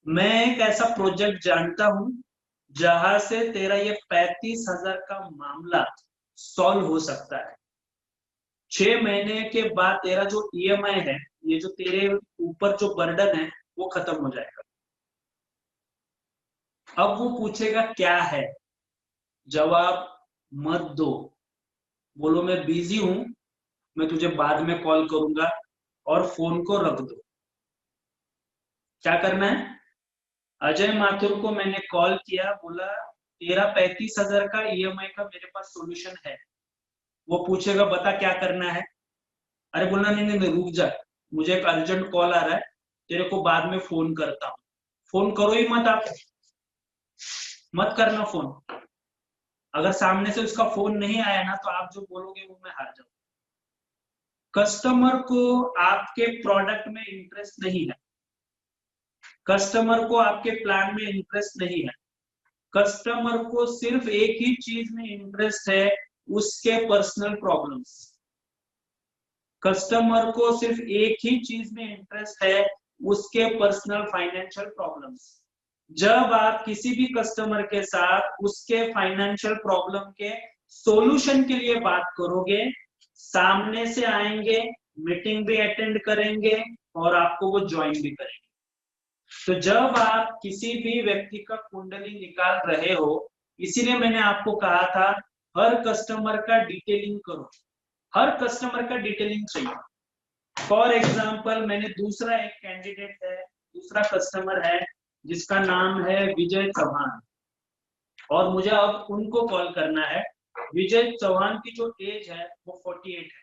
मैं एक ऐसा प्रोजेक्ट जानता हूं जहां से तेरा ये 35,000 का मामला सॉल्व हो सकता है। 6 महीने के बाद तेरा जो ईएमआई है, ये जो तेरे ऊपर जो बर्डन है वो खत्म हो जाएगा। अब वो पूछेगा क्या है, जवाब मत दो। बोलो मैं बिजी हूँ, मैं तुझे बाद में कॉल करूंगा, और फोन को रख दो। क्या करना है? अजय माथुर को मैंने कॉल किया, बोला तेरा 35,000 का ईएमआई का मेरे पास सॉल्यूशन है। वो पूछेगा बता क्या करना है। अरे बोलना नहीं नहीं नहीं, रुक जा, मुझे एक अर्जेंट कॉल आ रहा है, तेरे को बाद में फोन करता हूँ। फोन करो ही मत आप, मत करना फोन। अगर सामने से उसका फोन नहीं आया ना, तो आप जो बोलोगे वो मैं हार जाऊँ। कस्टमर को आपके प्रोडक्ट में इंटरेस्ट नहीं है, कस्टमर को आपके प्लान में इंटरेस्ट नहीं है, कस्टमर को सिर्फ एक ही चीज में इंटरेस्ट है, उसके पर्सनल प्रॉब्लम्स। कस्टमर को सिर्फ एक ही चीज में इंटरेस्ट है, उसके पर्सनल फाइनेंशियल प्रॉब्लम्स। जब आप किसी भी कस्टमर के साथ उसके फाइनेंशियल प्रॉब्लम के सॉल्यूशन के लिए बात करोगे, सामने से आएंगे, मीटिंग भी अटेंड करेंगे और आपको वो ज्वाइन भी करेंगे। तो जब आप किसी भी व्यक्ति का कुंडली निकाल रहे हो, इसीलिए मैंने आपको कहा था हर कस्टमर का डिटेलिंग करो, हर कस्टमर का डिटेलिंग चाहिए। फॉर एग्जाम्पल, मैंने दूसरा एक कैंडिडेट है, दूसरा कस्टमर है जिसका नाम है विजय चौहान, और मुझे अब उनको कॉल करना है। विजय चौहान की जो एज है वो 48 है,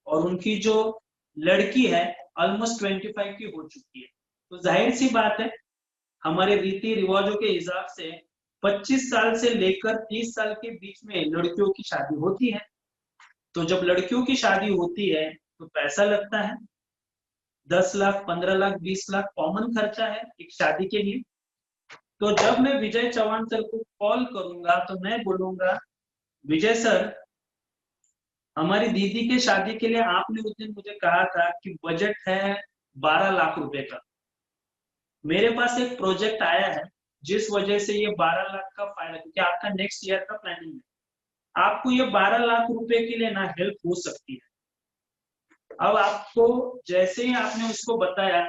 और उनकी जो लड़की है ऑलमोस्ट 25 की हो चुकी है। तो जाहिर सी बात है, हमारे रीति रिवाजों के हिसाब से 25 साल से लेकर 30 साल के बीच में लड़कियों की शादी होती है। तो जब लड़कियों की शादी होती है तो पैसा लगता है, 10 लाख 15 लाख 20 लाख कॉमन खर्चा है एक शादी के लिए। तो जब मैं विजय चौहान सर को कॉल करूंगा तो मैं बोलूंगा, विजय सर, हमारी दीदी के शादी के लिए आपने उस दिन मुझे कहा था कि बजट है 12 लाख रुपए का। मेरे पास एक प्रोजेक्ट आया है जिस वजह से ये 12 लाख का फायदा, क्योंकि आपका नेक्स्ट ईयर का प्लानिंग है, आपको ये 12 लाख रुपए के लिए ना हेल्प हो सकती है। अब आपको जैसे ही आपने उसको बताया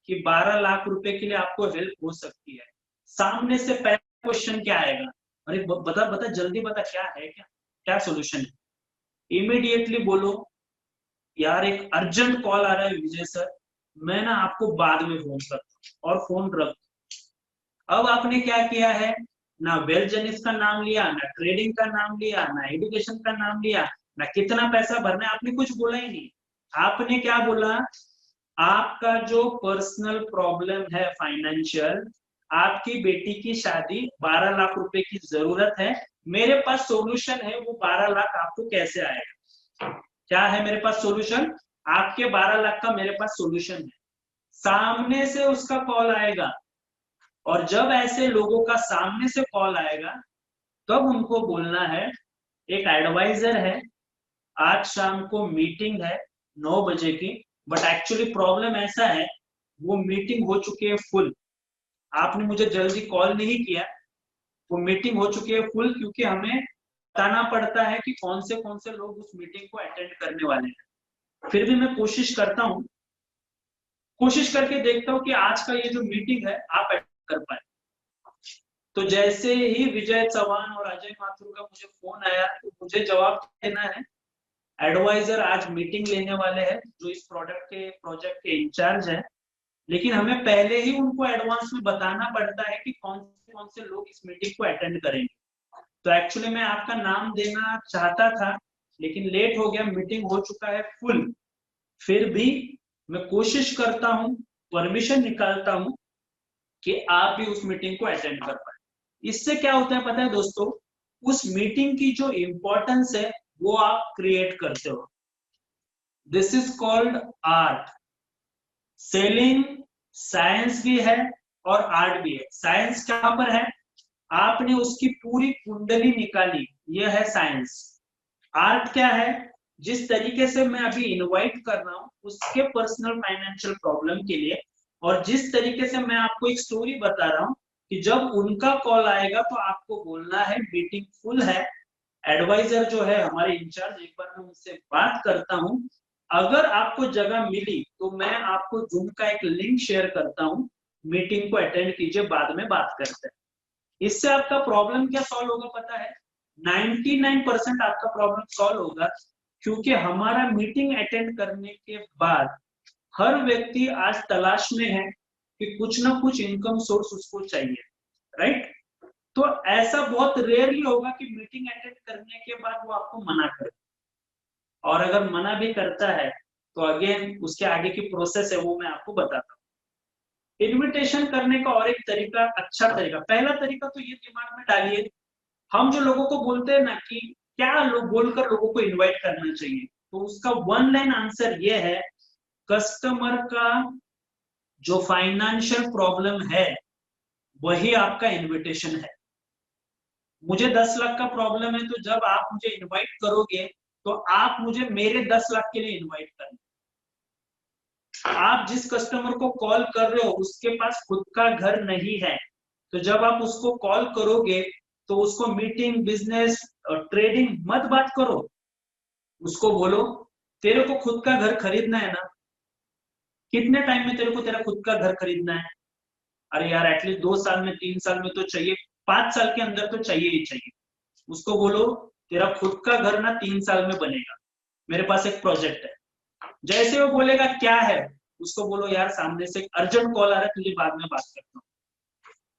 कि 12 लाख रुपए के लिए आपको हेल्प हो सकती है, सामने से पहला क्वेश्चन क्या आएगा? अरे बता बता जल्दी बता, क्या है, क्या क्या सोल्यूशन है? इमीडिएटली बोलो यार एक अर्जेंट कॉल आ रहा है विजय सर, मैं ना आपको बाद में फोन करता हूँ, और फोन रख। अब आपने क्या किया है, ना वेल जेनिस का नाम लिया, ना ट्रेडिंग का नाम लिया, ना एजुकेशन का नाम लिया, ना कितना पैसा भरना है, आपने कुछ बोला ही नहीं। आपने क्या बोला, आपका जो पर्सनल प्रॉब्लम है फाइनेंशियल, आपकी बेटी की शादी 12 लाख रुपए की जरूरत है, मेरे पास सॉल्यूशन है, वो 12 लाख आपको कैसे आएगा? क्या है मेरे पास सॉल्यूशन? आपके 12 लाख का मेरे पास सॉल्यूशन है। सामने से उसका कॉल आएगा, और जब ऐसे लोगों का सामने से कॉल आएगा तब उनको बोलना है एक एडवाइजर है, आज शाम को मीटिंग है 9 बजे की, बट एक्चुअली प्रॉब्लम ऐसा है वो मीटिंग हो चुकी है फुल। आपने मुझे जल्दी कॉल नहीं किया, वो मीटिंग हो चुकी है फुल, क्योंकि हमें बताना पड़ता है कि कौन से लोग उस मीटिंग को अटेंड करने वाले हैं। फिर भी मैं कोशिश करता हूँ, कोशिश करके देखता हूँ कि आज का ये जो मीटिंग है आप अटेंड कर पाए। तो जैसे ही विजय चौहान और अजय माथुर का मुझे फोन आया, तो मुझे जवाब देना है एडवाइजर आज मीटिंग लेने वाले हैं जो इस प्रोजेक्ट के इंचार्ज है, लेकिन हमें पहले ही उनको एडवांस में बताना पड़ता है कि कौन से लोग इस मीटिंग को अटेंड करेंगे। तो एक्चुअली मैं आपका नाम देना चाहता था, लेकिन लेट हो गया, मीटिंग हो चुका है फुल। फिर भी मैं कोशिश करता हूँ, परमिशन निकालता हूँ कि आप भी उस मीटिंग को अटेंड कर पाए। इससे क्या होता है पता है दोस्तों, उस मीटिंग की जो इंपॉर्टेंस है वो आप क्रिएट करते हो। This is called art. Selling science भी है और आर्ट भी है। साइंस कहां पर है, आपने उसकी पूरी कुंडली निकाली, यह है साइंस। आर्ट क्या है, जिस तरीके से मैं अभी इनवाइट कर रहा हूँ उसके पर्सनल फाइनेंशियल प्रॉब्लम के लिए, और जिस तरीके से मैं आपको एक स्टोरी बता रहा हूँ कि जब उनका कॉल आएगा तो आपको बोलना है मीटिंग फुल है, एडवाइजर जो है हमारे इंचार्ज, एक बार मैं उनसे बात करता हूँ, अगर आपको जगह मिली तो मैं आपको जूम का एक लिंक शेयर करता हूँ, मीटिंग को अटेंड कीजिए, बाद में बात करते हैं। इससे आपका प्रॉब्लम क्या सॉल्व होगा पता है? 99% आपका प्रॉब्लम सॉल्व होगा, क्योंकि हमारा मीटिंग अटेंड करने के बाद हर व्यक्ति आज तलाश में है कि कुछ ना कुछ इनकम सोर्स उसको चाहिए, राइट? तो ऐसा बहुत रेयरली होगा कि मीटिंग अटेंड करने के बाद वो आपको मना करे, और अगर मना भी करता है तो अगेन उसके आगे की प्रोसेस है वो मैं आपको बताता हूँ। इन्विटेशन करने का और एक तरीका, अच्छा तरीका, पहला तरीका तो ये दिमाग में डालिए, हम जो लोगों को बोलते हैं ना कि क्या लोग बोलकर लोगों को इनवाइट करना चाहिए, तो उसका वन लाइन आंसर ये है, कस्टमर का जो फाइनेंशियल प्रॉब्लम है वही आपका इनविटेशन है। मुझे 10 लाख का प्रॉब्लम है, तो जब आप मुझे इनवाइट करोगे तो आप मुझे मेरे 10 लाख के लिए इनवाइट करना। आप जिस कस्टमर को कॉल कर रहे हो उसके पास खुद का घर नहीं है, तो जब आप उसको कॉल करोगे तो उसको मीटिंग, बिजनेस, ट्रेडिंग मत बात करो, उसको बोलो तेरे को खुद का घर खरीदना है ना, कितने टाइम में तेरे को तेरा खुद का घर खरीदना है? अरे यार एटलीस्ट 2 साल में, 3 साल में तो चाहिए, 5 साल के अंदर तो चाहिए ही चाहिए। उसको बोलो तेरा खुद का घर ना 3 साल में बनेगा, मेरे पास एक प्रोजेक्ट है। जैसे वो बोलेगा क्या है, उसको बोलो यार सामने से एक अर्जेंट कॉल आ रहा है, तुझे बाद में बात करता हूँ।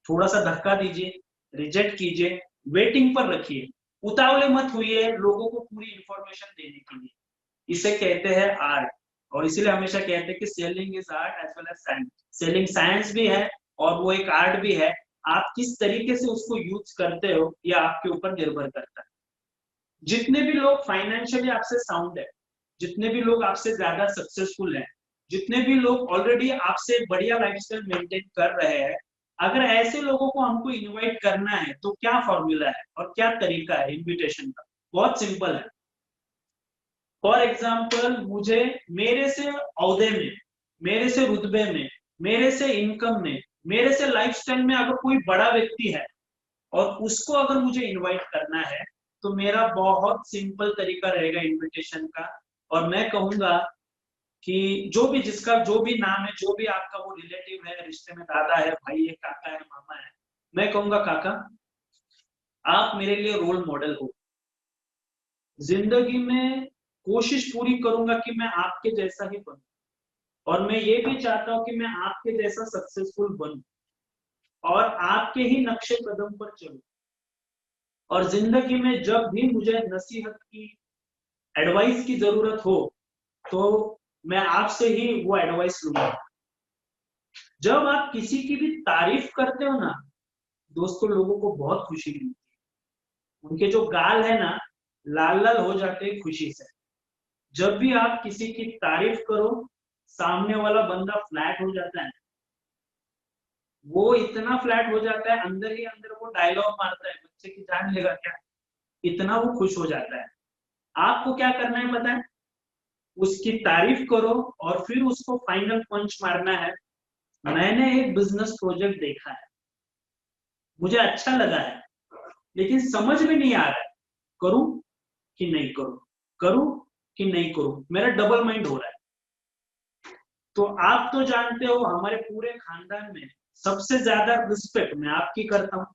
थोड़ा सा धक्का दीजिए, रिजेक्ट कीजिए, वेटिंग पर रखिए, उतावले मत होइए लोगों को पूरी इंफॉर्मेशन देने के लिए। इसे कहते हैं आर्ट, और इसीलिए हमेशा कहते हैं कि selling is art as well as science. Selling science भी है और वो एक आर्ट भी है। आप किस तरीके से उसको यूज करते हो ये आपके ऊपर निर्भर करता है। जितने भी लोग फाइनेंशियली आपसे साउंड है, जितने भी लोग आपसे ज्यादा सक्सेसफुल हैं, जितने भी लोग ऑलरेडी आपसे बढ़िया लाइफस्टाइल मेंटेन कर रहे हैं, अगर ऐसे लोगों को हमको इनवाइट करना है तो क्या फॉर्मूला है और क्या तरीका है इनविटेशन का? बहुत सिंपल है। फॉर एग्जाम्पल, मुझे मेरे से औहदे में, मेरे से रुतबे में, मेरे से इनकम में, मेरे से लाइफस्टाइल में अगर कोई बड़ा व्यक्ति है और उसको अगर मुझे इनवाइट करना है, तो मेरा बहुत सिंपल तरीका रहेगा इनविटेशन का। और मैं कहूंगा कि जो भी, जिसका जो भी नाम है, जो भी आपका वो रिलेटिव है, रिश्ते में दादा है, भाई है, काका है, मामा है, मैं कहूंगा काका आप मेरे लिए रोल मॉडल हो। जिंदगी में कोशिश पूरी करूंगा कि मैं आपके जैसा ही बनूं, और मैं ये भी चाहता हूं कि मैं आपके जैसा सक्सेसफुल बनूं और आपके ही नक्शे कदम पर चलूं। और जिंदगी में जब भी मुझे नसीहत की, एडवाइस की जरूरत हो, तो मैं आपसे ही वो एडवाइस लूंगा। जब आप किसी की भी तारीफ करते हो ना दोस्तों, लोगों को बहुत खुशी मिलती है, उनके जो गाल है ना लाल लाल हो जाते हैं खुशी से। जब भी आप किसी की तारीफ करो, सामने वाला बंदा फ्लैट हो जाता है, वो इतना फ्लैट हो जाता है, अंदर ही अंदर वो डायलॉग मारता है, बच्चे की जान लेगा क्या, इतना वो खुश हो जाता है। आपको क्या करना है पता है? उसकी तारीफ करो और फिर उसको फाइनल पंच मारना है, मैंने एक बिजनेस प्रोजेक्ट देखा है, मुझे अच्छा लगा है, लेकिन समझ में नहीं आ रहा है, करूं कि नहीं करूं, करूं कि नहीं करूं, मेरा डबल माइंड हो रहा है। तो आप तो जानते हो हमारे पूरे खानदान में सबसे ज्यादा रिस्पेक्ट मैं आपकी करता हूं,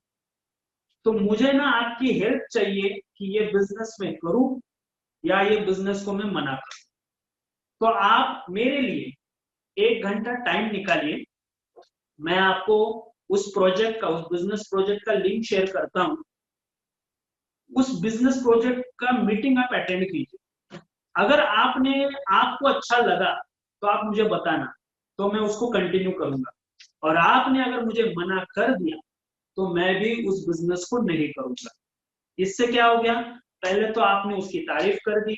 तो मुझे ना आपकी हेल्प चाहिए कि ये बिजनेस में करूं या ये बिजनेस को मैं मना करूं। तो आप मेरे लिए 1 घंटा टाइम निकालिए, मैं आपको उस प्रोजेक्ट का, उस बिजनेस प्रोजेक्ट का लिंक शेयर करता हूं। उस बिजनेस प्रोजेक्ट का मीटिंग आप अटेंड कीजिए। अगर आपको अच्छा लगा तो आप मुझे बताना, तो मैं उसको कंटिन्यू करूंगा। और आपने अगर मुझे मना कर दिया तो मैं भी उस बिजनेस को नहीं करूंगा। इससे क्या हो गया? पहले तो आपने उसकी तारीफ कर दी,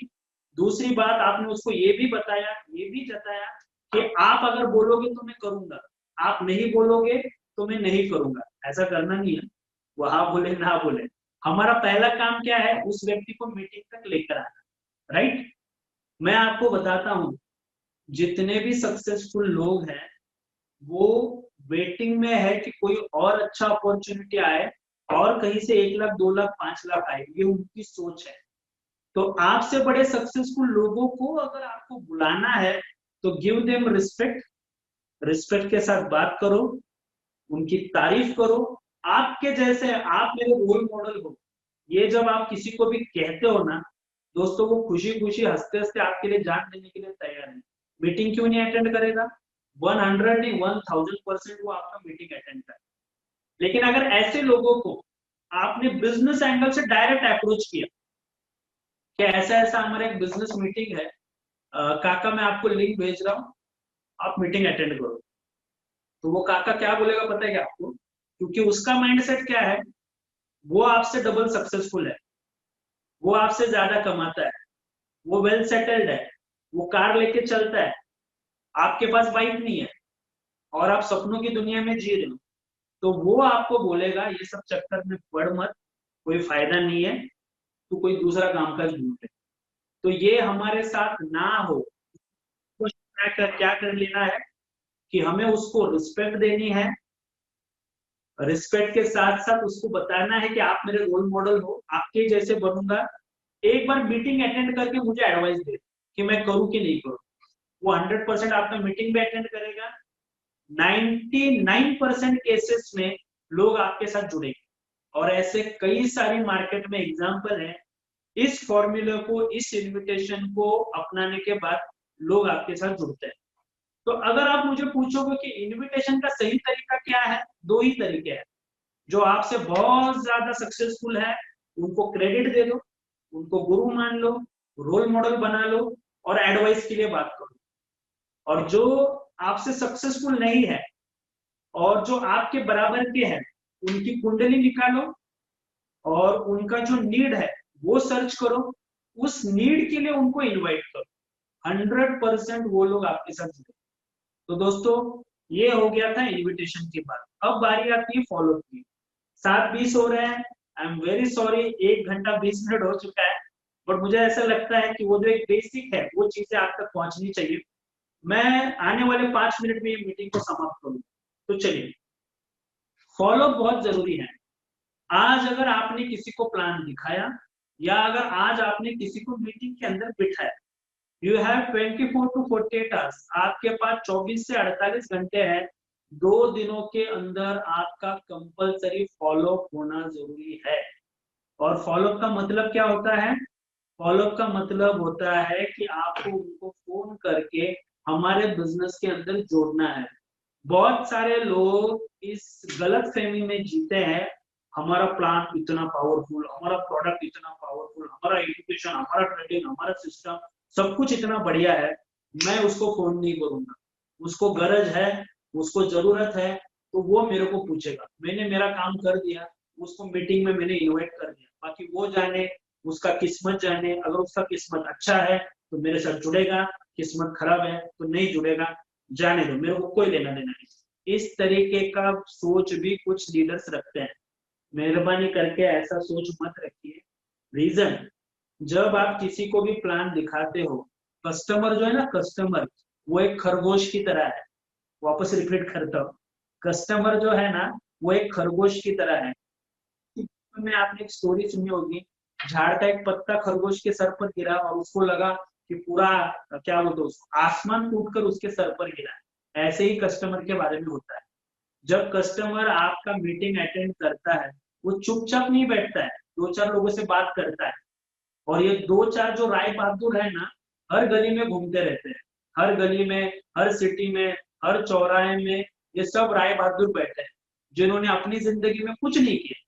दूसरी बात आपने उसको ये भी बताया, ये भी जताया कि आप अगर बोलोगे तो मैं करूंगा, आप नहीं बोलोगे तो मैं नहीं करूंगा। ऐसा करना नहीं है, वो हाँ बोले ना बोले, हमारा पहला काम क्या है? उस व्यक्ति को मीटिंग तक लेकर आना, राइट? मैं आपको बताता हूं, जितने भी सक्सेसफुल लोग हैं वो वेटिंग में है कि कोई और अच्छा अपॉर्चुनिटी आए और कहीं से 1 लाख, 2 लाख, 5 लाख आए, ये उनकी सोच है। तो आपसे बड़े सक्सेसफुल लोगों को अगर आपको बुलाना है तो गिव देम रिस्पेक्ट, रिस्पेक्ट के साथ बात करो, उनकी तारीफ करो। आपके जैसे, आप मेरे रोल मॉडल हो, ये जब आप किसी को भी कहते हो ना दोस्तों, वो खुशी खुशी हंसते हंसते आपके लिए जान देने के लिए तैयार है। मीटिंग क्यों नहीं अटेंड करेगा? 100 नहीं 1000% वो आपका मीटिंग अटेंड करे। लेकिन अगर ऐसे लोगों को आपने बिजनेस एंगल से डायरेक्ट अप्रोच किया कि ऐसा ऐसा हमारा एक बिजनेस मीटिंग है, काका मैं आपको लिंक भेज रहा हूँ, आप मीटिंग अटेंड करो, तो वो काका क्या बोलेगा पता है क्या आपको? क्योंकि उसका माइंडसेट क्या है, वो आपसे डबल सक्सेसफुल है, वो आपसे ज्यादा कमाता है, वो वेल सेटल्ड है, वो कार लेके चलता है, आपके पास बाइक नहीं है और आप सपनों की दुनिया में जी रहे हो, तो वो आपको बोलेगा ये सब चक्कर में पड़ मत, कोई फायदा नहीं है, तू कोई दूसरा काम काज ढूंढ ले। तो ये हमारे साथ ना हो, तो क्या कर लेना है कि हमें उसको रिस्पेक्ट देनी है, रिस्पेक्ट के साथ साथ उसको बताना है कि आप मेरे रोल मॉडल हो, आपके जैसे बनूंगा। एक बार मीटिंग अटेंड करके मुझे एडवाइस दे कि मैं करूं कि नहीं करूं। वो 100% आपका मीटिंग भी अटेंड करेगा, 99% केसेस में लोग आपके साथ जुड़ेंगे। और ऐसे कई सारी मार्केट में एग्जाम्पल है, इस फॉर्मूले को, इस इन्विटेशन को अपनाने के बाद लोग आपके साथ जुड़ते हैं। तो अगर आप मुझे पूछोगे कि इनविटेशन का सही तरीका क्या है, दो ही तरीके हैं। जो आपसे बहुत ज्यादा सक्सेसफुल है उनको क्रेडिट दे दो, उनको गुरु मान लो, रोल मॉडल बना लो और एडवाइस के लिए बात करो। और जो आपसे सक्सेसफुल नहीं है और जो आपके बराबर के हैं, उनकी कुंडली निकालो और उनका जो नीड है वो सर्च करो, उस नीड के लिए उनको इनवाइट करो। 100% वो लोग आपके साथ जुड़े। तो दोस्तों, ये हो गया था इनविटेशन की बात। अब बारी आती है फॉलो की। 7:20 हो रहे हैं, आई एम वेरी सॉरी, 1 घंटा 20 मिनट हो चुका है, बट मुझे ऐसा लगता है कि वो जो एक बेसिक है वो चीजें आप तक पहुंचनी चाहिए। मैं आने वाले 5 मिनट में ये मीटिंग को समाप्त करूँ। तो चलिए, फॉलो बहुत जरूरी है। आज अगर आपने किसी को प्लान दिखाया या अगर आज आपने किसी को मीटिंग के अंदर बिठाया, यू हैव 24 to 48 आवर्स, आपके पास 24 से 48 घंटे हैं। 2 दिनों के अंदर आपका कंपलसरी फॉलो होना जरूरी है। और फॉलो का मतलब क्या होता है? फॉलो का मतलब होता है कि आपको उनको फोन करके हमारे बिजनेस के अंदर जोड़ना है। बहुत सारे लोग इस गलत फहमी में जीते हैं, हमारा प्लान इतना पावरफुल, हमारा प्रोडक्ट इतना पावरफुल, हमारा एजुकेशन, हमारा ट्रेडिंग, हमारा सिस्टम सब कुछ इतना बढ़िया है, मैं उसको फोन नहीं करूंगा। उसको गरज है, उसको जरूरत है, तो वो मेरे को पूछेगा। मैंने मेरा काम कर दिया, उसको मीटिंग में मैंने इनवाइट कर दिया, बाकी वो जाने, उसका किस्मत जाने। अगर उसका किस्मत अच्छा है तो मेरे साथ जुड़ेगा, किस्मत खराब है तो नहीं जुड़ेगा, जाने दो, मेरे को कोई लेना देना नहीं। इस तरीके का सोच भी कुछ लीडर्स रखते हैं। मेहरबानी करके ऐसा सोच मत रखिए। रीजन, जब आप किसी को भी प्लान दिखाते हो, कस्टमर जो है ना, कस्टमर वो एक खरगोश की तरह है। वापस रिपीट करता हूँ, कस्टमर जो है ना वो एक खरगोश की तरह है। में आपने एक स्टोरी सुनी होगी, झाड़ का एक पत्ता खरगोश के सर पर गिरा और उसको लगा कि पूरा, क्या बोलते उसको, आसमान टूटकर उसके सर पर गिरा। ऐसे ही कस्टमर के बारे में होता है। जब कस्टमर आपका मीटिंग अटेंड करता है, वो चुपचाप नहीं बैठता है, 2-4 लोगों से बात करता है। और ये 2-4 जो राय बहादुर है ना, हर गली में घूमते रहते हैं। हर गली में, हर सिटी में, हर चौराहे में ये सब राय बहादुर बैठे हैं, जिन्होंने अपनी जिंदगी में कुछ नहीं किया,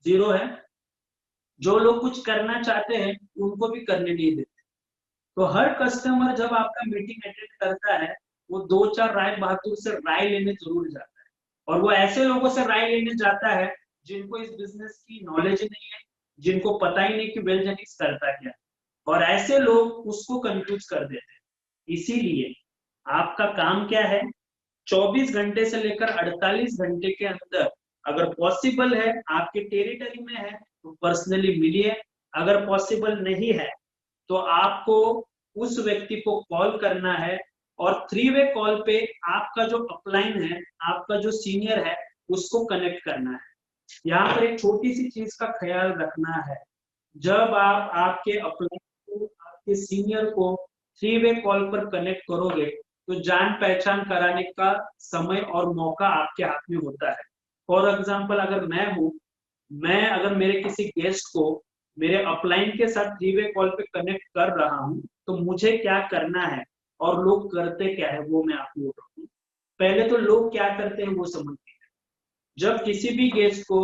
जीरो है। जो लोग कुछ करना चाहते हैं उनको भी करने नहीं देते। तो हर कस्टमर जब आपका मीटिंग अटेंड करता है, वो 2-4 राय बहादुर से राय लेने जरूर जाता है। और वो ऐसे लोगों से राय लेने जाता है जिनको इस बिजनेस की नॉलेज नहीं है, जिनको पता ही नहीं कि वेल जेनिक्स करता क्या है। और ऐसे लोग उसको कंफ्यूज कर देते हैं। इसीलिए आपका काम क्या है, 24 घंटे से लेकर 48 घंटे के अंदर, अगर पॉसिबल है, आपके टेरिटरी में है तो पर्सनली मिलिए। अगर पॉसिबल नहीं है तो आपको उस व्यक्ति को कॉल करना है और 3 वे कॉल पे आपका जो अपलाइन है, आपका जो सीनियर है, उसको कनेक्ट करना है। यहाँ पर एक छोटी सी चीज का ख्याल रखना है, जब आप आपके अपलाइन को, आपके सीनियर को 3 वे कॉल पर कनेक्ट करोगे तो जान पहचान कराने का समय और मौका आपके हाथ में होता है। फॉर एग्जाम्पल, अगर मैं हूँ, मैं अगर मेरे किसी गेस्ट को मेरे अपलाइन के साथ 3 वे कॉल पे कनेक्ट कर रहा हूँ, तो मुझे क्या करना है और लोग करते क्या है वो मैं आपको बताऊँ। पहले तो लोग क्या करते हैं वो समझते हैं। जब किसी भी गेस्ट को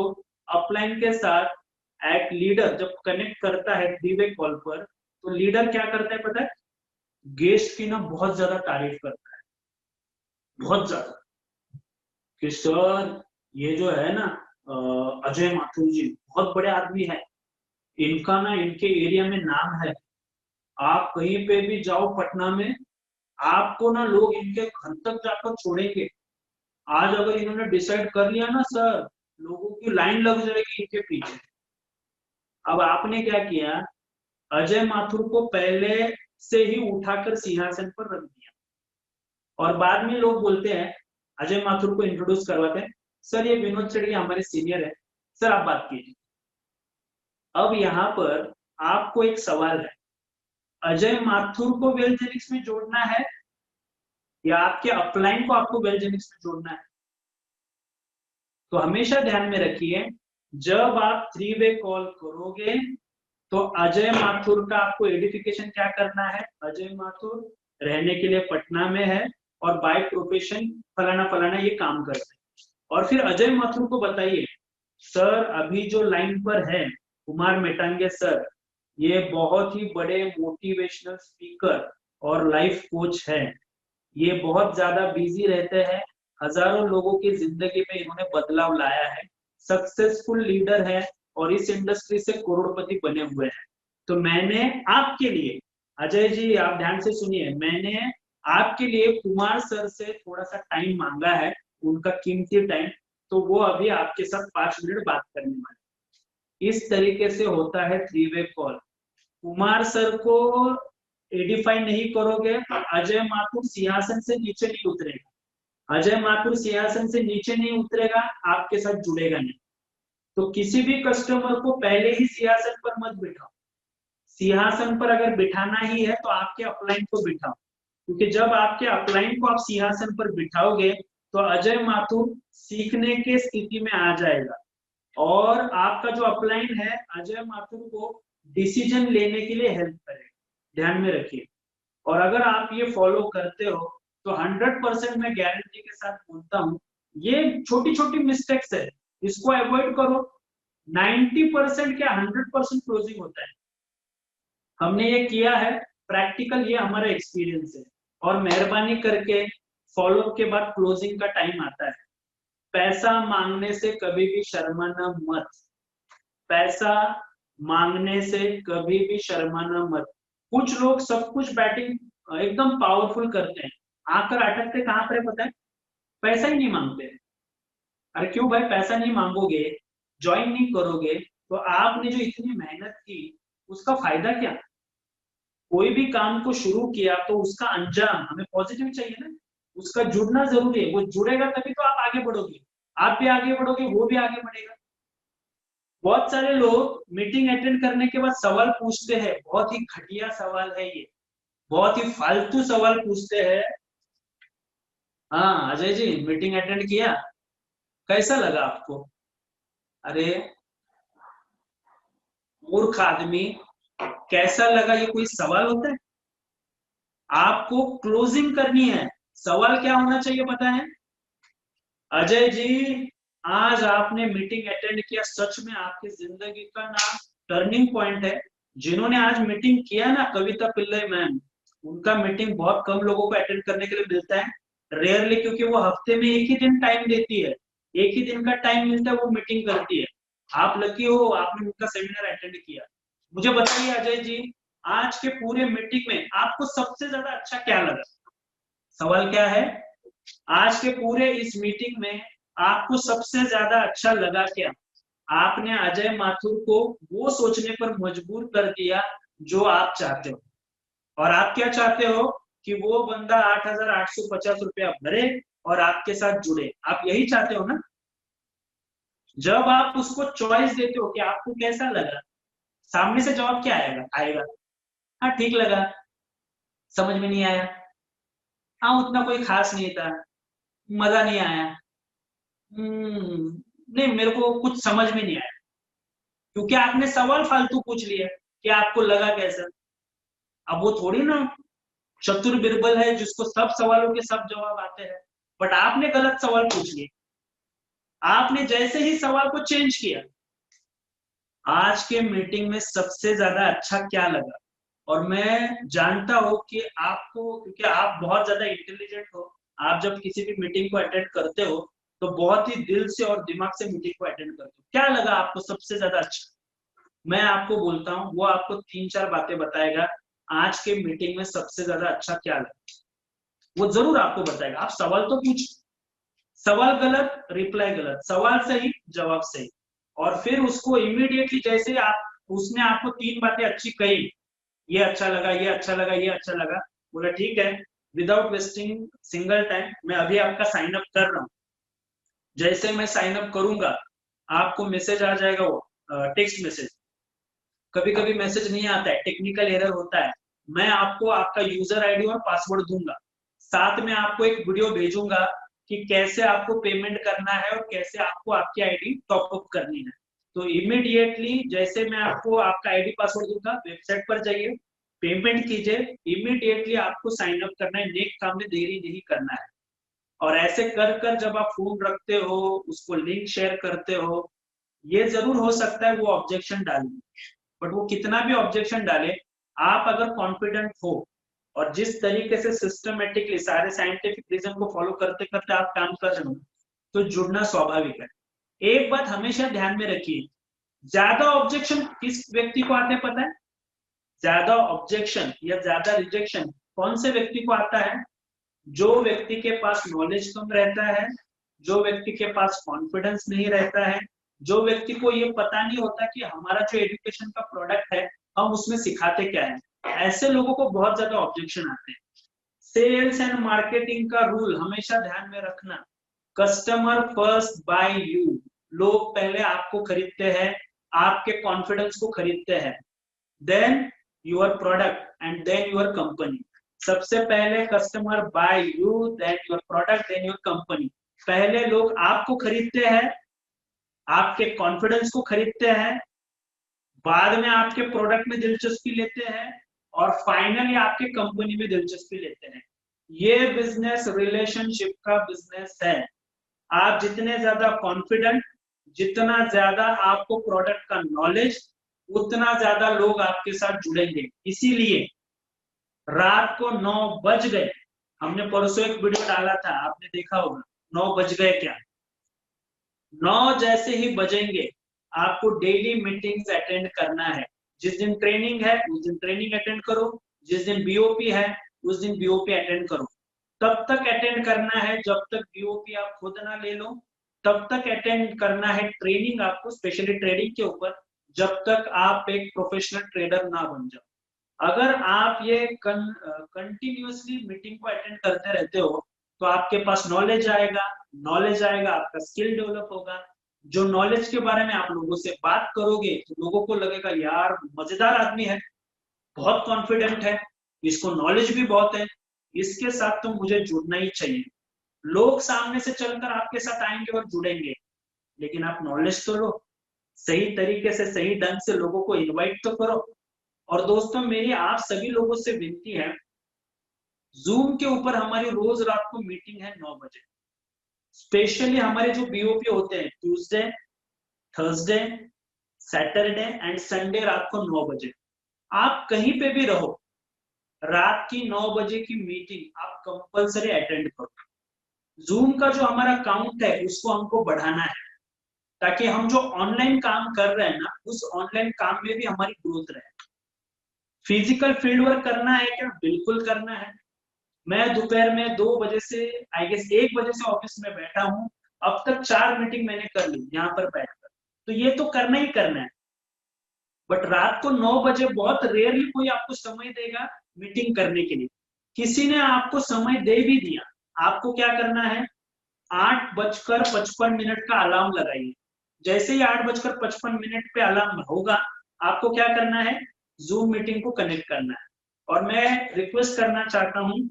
अपलाइन के साथ एक लीडर जब कनेक्ट करता है 3 वे कॉल पर, तो लीडर क्या करता है पता है? गेस्ट की ना बहुत ज्यादा तारीफ करता है, बहुत ज्यादा, कि सर ये जो है ना अजय माथुर जी बहुत बड़े आदमी है, इनका ना इनके एरिया में नाम है। आप कहीं पे भी जाओ पटना में, आपको ना लोग इनके घर तक जाकर छोड़ेंगे। आज अगर इन्होंने डिसाइड कर लिया ना सर, लोगों की लाइन लग जाएगी इनके पीछे। अब आपने क्या किया, अजय माथुर को पहले से ही उठाकर सिंहासन पर रख दिया, और बाद में लोग बोलते हैं, अजय माथुर को इंट्रोड्यूस करवाते हैं, सर ये विनोद चड़िया हमारे सीनियर है, सर आप बात कीजिए। अब यहाँ पर आपको एक सवाल है, अजय माथुर को वेलजेनिक्स में जोड़ना है या आपके अपलाइन को आपको वेलजेनिक्स में जोड़ना है? तो हमेशा ध्यान में रखिए, जब आप 3 वे कॉल करोगे तो अजय माथुर का आपको एडिफिकेशन क्या करना है। अजय माथुर रहने के लिए पटना में है और बाय प्रोफेशन फलाना फलाना ये काम करते हैं, और फिर अजय माथुर को बताइए, सर अभी जो लाइन पर है कुमार मेटांगे सर, ये बहुत ही बड़े मोटिवेशनल स्पीकर और लाइफ कोच है, ये बहुत ज्यादा बिजी रहते हैं, हजारों लोगों की जिंदगी में इन्होंने बदलाव लाया है, सक्सेसफुल लीडर है और इस इंडस्ट्री से करोड़पति बने हुए हैं। तो मैंने आपके लिए, अजय जी आप ध्यान से सुनिए, मैंने आपके लिए कुमार सर से थोड़ा सा टाइम मांगा है, उनका कीमती टाइम, तो वो अभी आपके साथ 5 मिनट बात करने वाले। इस तरीके से होता है 3 वे कॉल। कुमार सर को एडिफाई नहीं करोगे तो अजय माथुर सिंहासन से नीचे नहीं उतरेगा, अजय माथुर सिंहासन से नीचे नहीं उतरेगा, आपके साथ जुड़ेगा नहीं। तो किसी भी कस्टमर को पहले ही सिंहासन पर मत बिठाओ, सिंहासन पर अगर बिठाना ही है तो आपके अपलाइन को बिठाओ, क्योंकि जब आपके अपलाइन को आप सिंहासन पर बिठाओगे तो अजय माथुर सीखने के स्थिति में आ जाएगा, और आपका जो अपलाइन है अजय माथुर को डिसीजन लेने के लिए हेल्प करेगा। ध्यान में रखिए, और अगर आप ये फॉलो करते हो तो 100% मैं गारंटी के साथ बोलता हूँ, ये छोटी छोटी मिस्टेक्स है, इसको अवॉइड करो, 90% क्या 100% क्लोजिंग होता है। हमने ये किया है प्रैक्टिकल, ये हमारा एक्सपीरियंस है, और मेहरबानी करके फॉलोअप के बाद क्लोजिंग का टाइम आता है, पैसा मांगने से कभी भी शर्माना मत, पैसा मांगने से कभी भी शर्माना मत। कुछ लोग सब कुछ बैटिंग एकदम पावरफुल करते हैं, आकर अटकते कहां पर पता है? पैसा ही नहीं मांगते। अरे क्यों भाई, पैसा नहीं मांगोगे, ज्वाइन नहीं करोगे, तो आपने जो इतनी मेहनत की उसका फायदा क्या? कोई भी काम को शुरू किया तो उसका अंजाम हमें पॉजिटिव चाहिए ना, उसका जुड़ना जरूरी है, वो जुड़ेगा तभी तो आप आगे बढ़ोगे, आप भी आगे बढ़ोगे, वो भी आगे बढ़ेगा। बहुत सारे लोग मीटिंग अटेंड करने के बाद सवाल पूछते हैं, बहुत ही घटिया सवाल है ये, बहुत ही फालतू सवाल पूछते हैं। हाँ अजय जी मीटिंग अटेंड किया, कैसा लगा आपको? अरे मूर्ख आदमी, कैसा लगा ये कोई सवाल होता है? आपको क्लोजिंग करनी है, सवाल क्या होना चाहिए पता है? अजय जी आज आपने मीटिंग अटेंड किया, सच में आपकी जिंदगी का ना टर्निंग पॉइंट है। जिन्होंने आज मीटिंग किया ना, कविता पिल्लई मैम, उनका मीटिंग बहुत कम लोगों को अटेंड करने के लिए मिलता है, रेयरली, क्योंकि वो हफ्ते में एक ही दिन टाइम देती है, एक ही दिन का टाइम मिलता है, वो मीटिंग करती है। आप लकी हो, आपने उनका सेमिनार अटेंड किया। मुझे बताइए अजय जी, आज के पूरे मीटिंग में आपको सबसे ज्यादा अच्छा क्या लगा? सवाल क्या है, आज के पूरे इस मीटिंग में आपको सबसे ज्यादा अच्छा लगा क्या? आपने अजय माथुर को वो सोचने पर मजबूर कर दिया जो आप चाहते हो, और आप क्या चाहते हो कि वो बंदा 8,850 रुपया भरे और आपके साथ जुड़े, आप यही चाहते हो ना? जब आप उसको चॉइस देते हो कि आपको कैसा लगा, सामने से जवाब क्या आएगा? आएगा हाँ ठीक लगा, समझ में नहीं आया, हाँ उतना कोई खास नहीं था, मजा नहीं आया, नहीं मेरे को कुछ समझ में नहीं आया। क्योंकि आपने सवाल फालतू पूछ लिया कि आपको लगा कैसा। अब वो थोड़ी ना चतुर बिरबल है जिसको सब सवालों के सब जवाब आते हैं, बट आपने गलत सवाल पूछ लिया। आपने जैसे ही सवाल को चेंज किया, आज के मीटिंग में सबसे ज्यादा अच्छा क्या लगा। और मैं जानता हूं कि आपको, क्योंकि आप बहुत ज्यादा इंटेलिजेंट हो, आप जब किसी भी मीटिंग को अटेंड करते हो तो बहुत ही दिल से और दिमाग से मीटिंग को अटेंड करते हो। क्या लगा आपको सबसे ज्यादा अच्छा? मैं आपको बोलता हूँ, वो आपको 3-4 बातें बताएगा आज के मीटिंग में सबसे ज्यादा अच्छा क्या लगा। वो जरूर आपको बताएगा। आप सवाल तो पूछो, सवाल गलत रिप्लाई गलत, सवाल सही जवाब सही, और फिर उसको इमीडिएटली जैसे आप, उसने आपको 3 बातें अच्छी कही, ये अच्छा लगा, ये अच्छा लगा, ये अच्छा लगा, बोला ठीक है, विदाउट वेस्टिंग सिंगल टाइम मैं अभी आपका साइन अप कर रहा हूँ। जैसे मैं साइन अप करूंगा आपको मैसेज आ जाएगा, वो टेक्स्ट मैसेज। कभी कभी मैसेज नहीं आता है, टेक्निकल एरर होता है। मैं आपको आपका यूजर आईडी और पासवर्ड दूंगा, साथ में आपको एक वीडियो भेजूंगा कि कैसे आपको पेमेंट करना है और कैसे आपको आपकी आईडी टॉप अप करनी है। तो इमीडिएटली जैसे मैं आपको आपका आईडी पासवर्ड दूंगा, वेबसाइट पर जाइए, पेमेंट कीजिए, इमीडिएटली आपको साइन अप करना है, नेक्स्ट काम में देरी नहीं करना है। और ऐसे कर कर जब आप फोन रखते हो, उसको लिंक शेयर करते हो, ये जरूर हो सकता है वो ऑब्जेक्शन डालें, बट वो कितना भी ऑब्जेक्शन डाले, आप अगर कॉन्फिडेंट हो और जिस तरीके से सिस्टमेटिकली सारे साइंटिफिक रीजन को फॉलो करते करते आप काम कर रहे हो, तो जुड़ना स्वाभाविक है। एक बात हमेशा ध्यान में रखिए, ज्यादा ऑब्जेक्शन किस व्यक्ति को आते हैं पता है? ज्यादा ऑब्जेक्शन या ज्यादा रिजेक्शन कौन से व्यक्ति को आता है? जो व्यक्ति के पास नॉलेज कम रहता है, जो व्यक्ति के पास कॉन्फिडेंस नहीं रहता है, जो व्यक्ति को ये पता नहीं होता कि हमारा जो एजुकेशन का प्रोडक्ट है हम उसमें सिखाते क्या है, ऐसे लोगों को बहुत ज्यादा ऑब्जेक्शन आते हैं। सेल्स एंड मार्केटिंग का रूल हमेशा ध्यान में रखना, कस्टमर फर्स्ट बाय यू। लोग पहले आपको खरीदते हैं, आपके कॉन्फिडेंस को खरीदते हैं, then your product and then your company. सबसे पहले customer buy you, then your product, then your company. पहले लोग आपको खरीदते हैं, आपके कॉन्फिडेंस को खरीदते हैं, बाद में आपके प्रोडक्ट में दिलचस्पी लेते हैं, और फाइनली आपके कंपनी में दिलचस्पी लेते हैं। ये बिजनेस रिलेशनशिप का बिजनेस है। आप जितने ज्यादा कॉन्फिडेंट, जितना ज्यादा आपको प्रोडक्ट का नॉलेज, उतना ज्यादा लोग आपके साथ जुड़ेंगे। इसीलिए रात को 9 बज गए, हमने परसों एक वीडियो डाला था, आपने देखा होगा, 9 बज गए क्या, 9 जैसे ही बजेंगे आपको डेली मीटिंग्स अटेंड करना है। जिस दिन ट्रेनिंग है उस दिन ट्रेनिंग अटेंड करो, जिस दिन बीओपी है उस दिन बीओपी अटेंड करो। तब तक अटेंड करना है जब तक बीओपी आप खुद ना ले लो, तब तक अटेंड करना है ट्रेनिंग आपको, स्पेशली ट्रेडिंग के ऊपर, जब तक आप एक प्रोफेशनल ट्रेडर ना बन जाओ। अगर आप ये कंटिन्यूअसली मीटिंग को अटेंड करते रहते हो तो आपके पास नॉलेज आएगा, नॉलेज आएगा आपका स्किल डेवलप होगा। जो नॉलेज के बारे में आप लोगों से बात करोगे तो लोगों को लगेगा यार मजेदार आदमी है, बहुत कॉन्फिडेंट है, इसको नॉलेज भी बहुत है, इसके साथ तो मुझे जुड़ना ही चाहिए। लोग सामने से चलकर आपके साथ आएंगे और जुड़ेंगे, लेकिन आप नॉलेज तो लो, सही तरीके से सही ढंग से लोगों को इनवाइट तो करो। और दोस्तों मेरी आप सभी लोगों से विनती है, जूम के ऊपर हमारी रोज रात को मीटिंग है 9 बजे। स्पेशली हमारे जो बीओपी होते हैं Tuesday, Thursday, Saturday and Sunday रात को 9 बजे। आप कहीं पे भी रहो, रात की 9 बजे की मीटिंग आप कंपलसरी अटेंड करो। जूम का जो हमारा काउंट है उसको हमको बढ़ाना है, ताकि हम जो ऑनलाइन काम कर रहे हैं ना, उस ऑनलाइन काम में भी हमारी ग्रोथ रहे। फिजिकल फील्ड वर्क करना है क्या? बिल्कुल करना है। मैं दोपहर में 2 बजे से आई गेस 1 बजे से ऑफिस में बैठा हूँ, अब तक 4 मीटिंग मैंने कर ली यहाँ पर बैठकर, तो ये तो करना ही करना है। बट रात को 9 बजे बहुत रेयरली कोई आपको समय देगा मीटिंग करने के लिए। किसी ने आपको समय दे भी दिया, आपको क्या करना है, 8:55 का अलार्म लगाइए। जैसे ही 8:55 पे अलार्म होगा, आपको क्या करना है, जूम मीटिंग को कनेक्ट करना है। और मैं रिक्वेस्ट करना चाहता हूँ,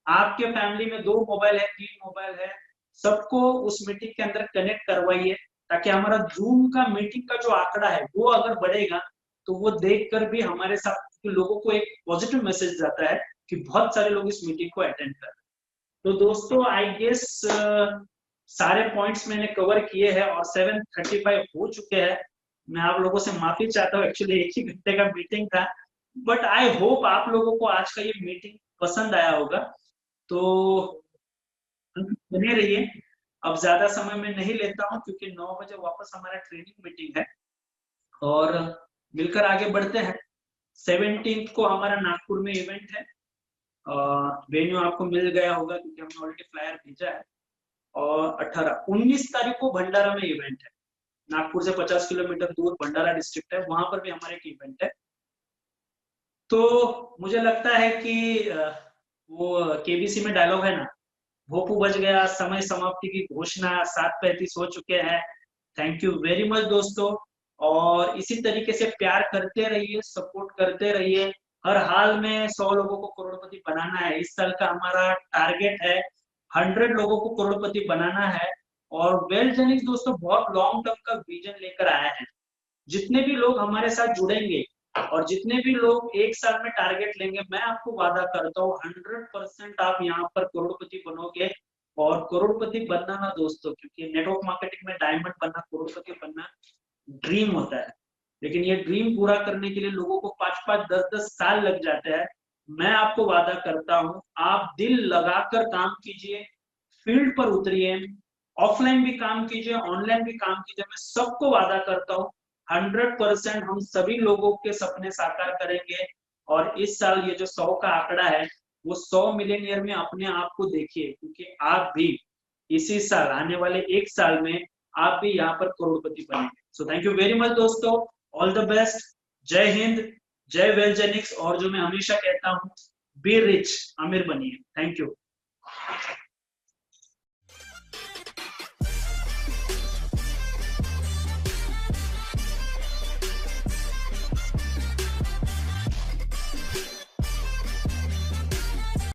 आपके फैमिली में 2 मोबाइल है, 3 मोबाइल है, सबको उस मीटिंग के अंदर कनेक्ट करवाइए, ताकि हमारा जूम का मीटिंग का जो आंकड़ा है वो अगर बढ़ेगा तो वो देखकर भी हमारे साथ लोगों को एक पॉजिटिव मैसेज जाता है कि बहुत सारे लोग इस मीटिंग को अटेंड कर रहे हैं। तो दोस्तों आई गेस सारे पॉइंट्स मैंने कवर किए हैं और 7:35 हो चुके हैं। मैं आप लोगों से माफी चाहता हूँ, एक्चुअली 1 ही घंटे का मीटिंग था, बट आई होप आप लोगों को आज का ये मीटिंग पसंद आया होगा। तो बने रहिए, अब ज्यादा समय मैं नहीं लेता हूँ क्योंकि 9 बजे वापस हमारा ट्रेनिंग मीटिंग है और मिलकर आगे बढ़ते हैं। 17 को हमारा नागपुर में इवेंट है, वेन्यू आपको मिल गया होगा क्योंकि हमने ऑलरेडी फ्लायर भेजा है। और 19 तारीख को भंडारा में इवेंट है, नागपुर से 50 किलोमीटर दूर भंडारा डिस्ट्रिक्ट है, वहां पर भी हमारे एक इवेंट है। तो मुझे लगता है कि वो केबीसी में डायलॉग है ना, भोपू बज गया, समय समाप्ति की घोषणा, 7:35 हो चुके हैं। थैंक यू वेरी मच दोस्तों, और इसी तरीके से प्यार करते रहिए, सपोर्ट करते रहिए। हर हाल में 100 लोगों को करोड़पति बनाना है। इस साल का हमारा टारगेट है 100 लोगों को करोड़पति बनाना है। और वेलजेनिक्स दोस्तों बहुत लॉन्ग टर्म का विजन लेकर आया है। जितने भी लोग हमारे साथ जुड़ेंगे और जितने भी लोग 1 साल में टारगेट लेंगे, मैं आपको वादा करता हूँ 100% आप यहाँ पर करोड़पति बनोगे। और करोड़पति बनना ना दोस्तों, क्योंकि नेटवर्क मार्केटिंग में डायमंड बनना, करोड़पति बनना ड्रीम होता है, लेकिन ये ड्रीम पूरा करने के लिए लोगों को 5-5, 10-10 साल लग जाते हैं। मैं आपको वादा करता हूँ आप दिल लगाकर काम कीजिए, फील्ड पर उतरिए, ऑफलाइन भी काम कीजिए, ऑनलाइन भी काम कीजिए। मैं सबको वादा करता हूँ 100% हम सभी लोगों के सपने साकार करेंगे। और इस साल ये जो 100 का आंकड़ा है वो 100 मिलियनियर में अपने आप को देखिए, क्योंकि आप भी इसी साल, आने वाले 1 साल में आप भी यहाँ पर करोड़पति बनेंगे। So thank you very much दोस्तों, ऑल द बेस्ट, जय हिंद, जय वेलजेनिक्स। और जो मैं हमेशा कहता हूँ, बी रिच, अमीर बनिए। Thank you.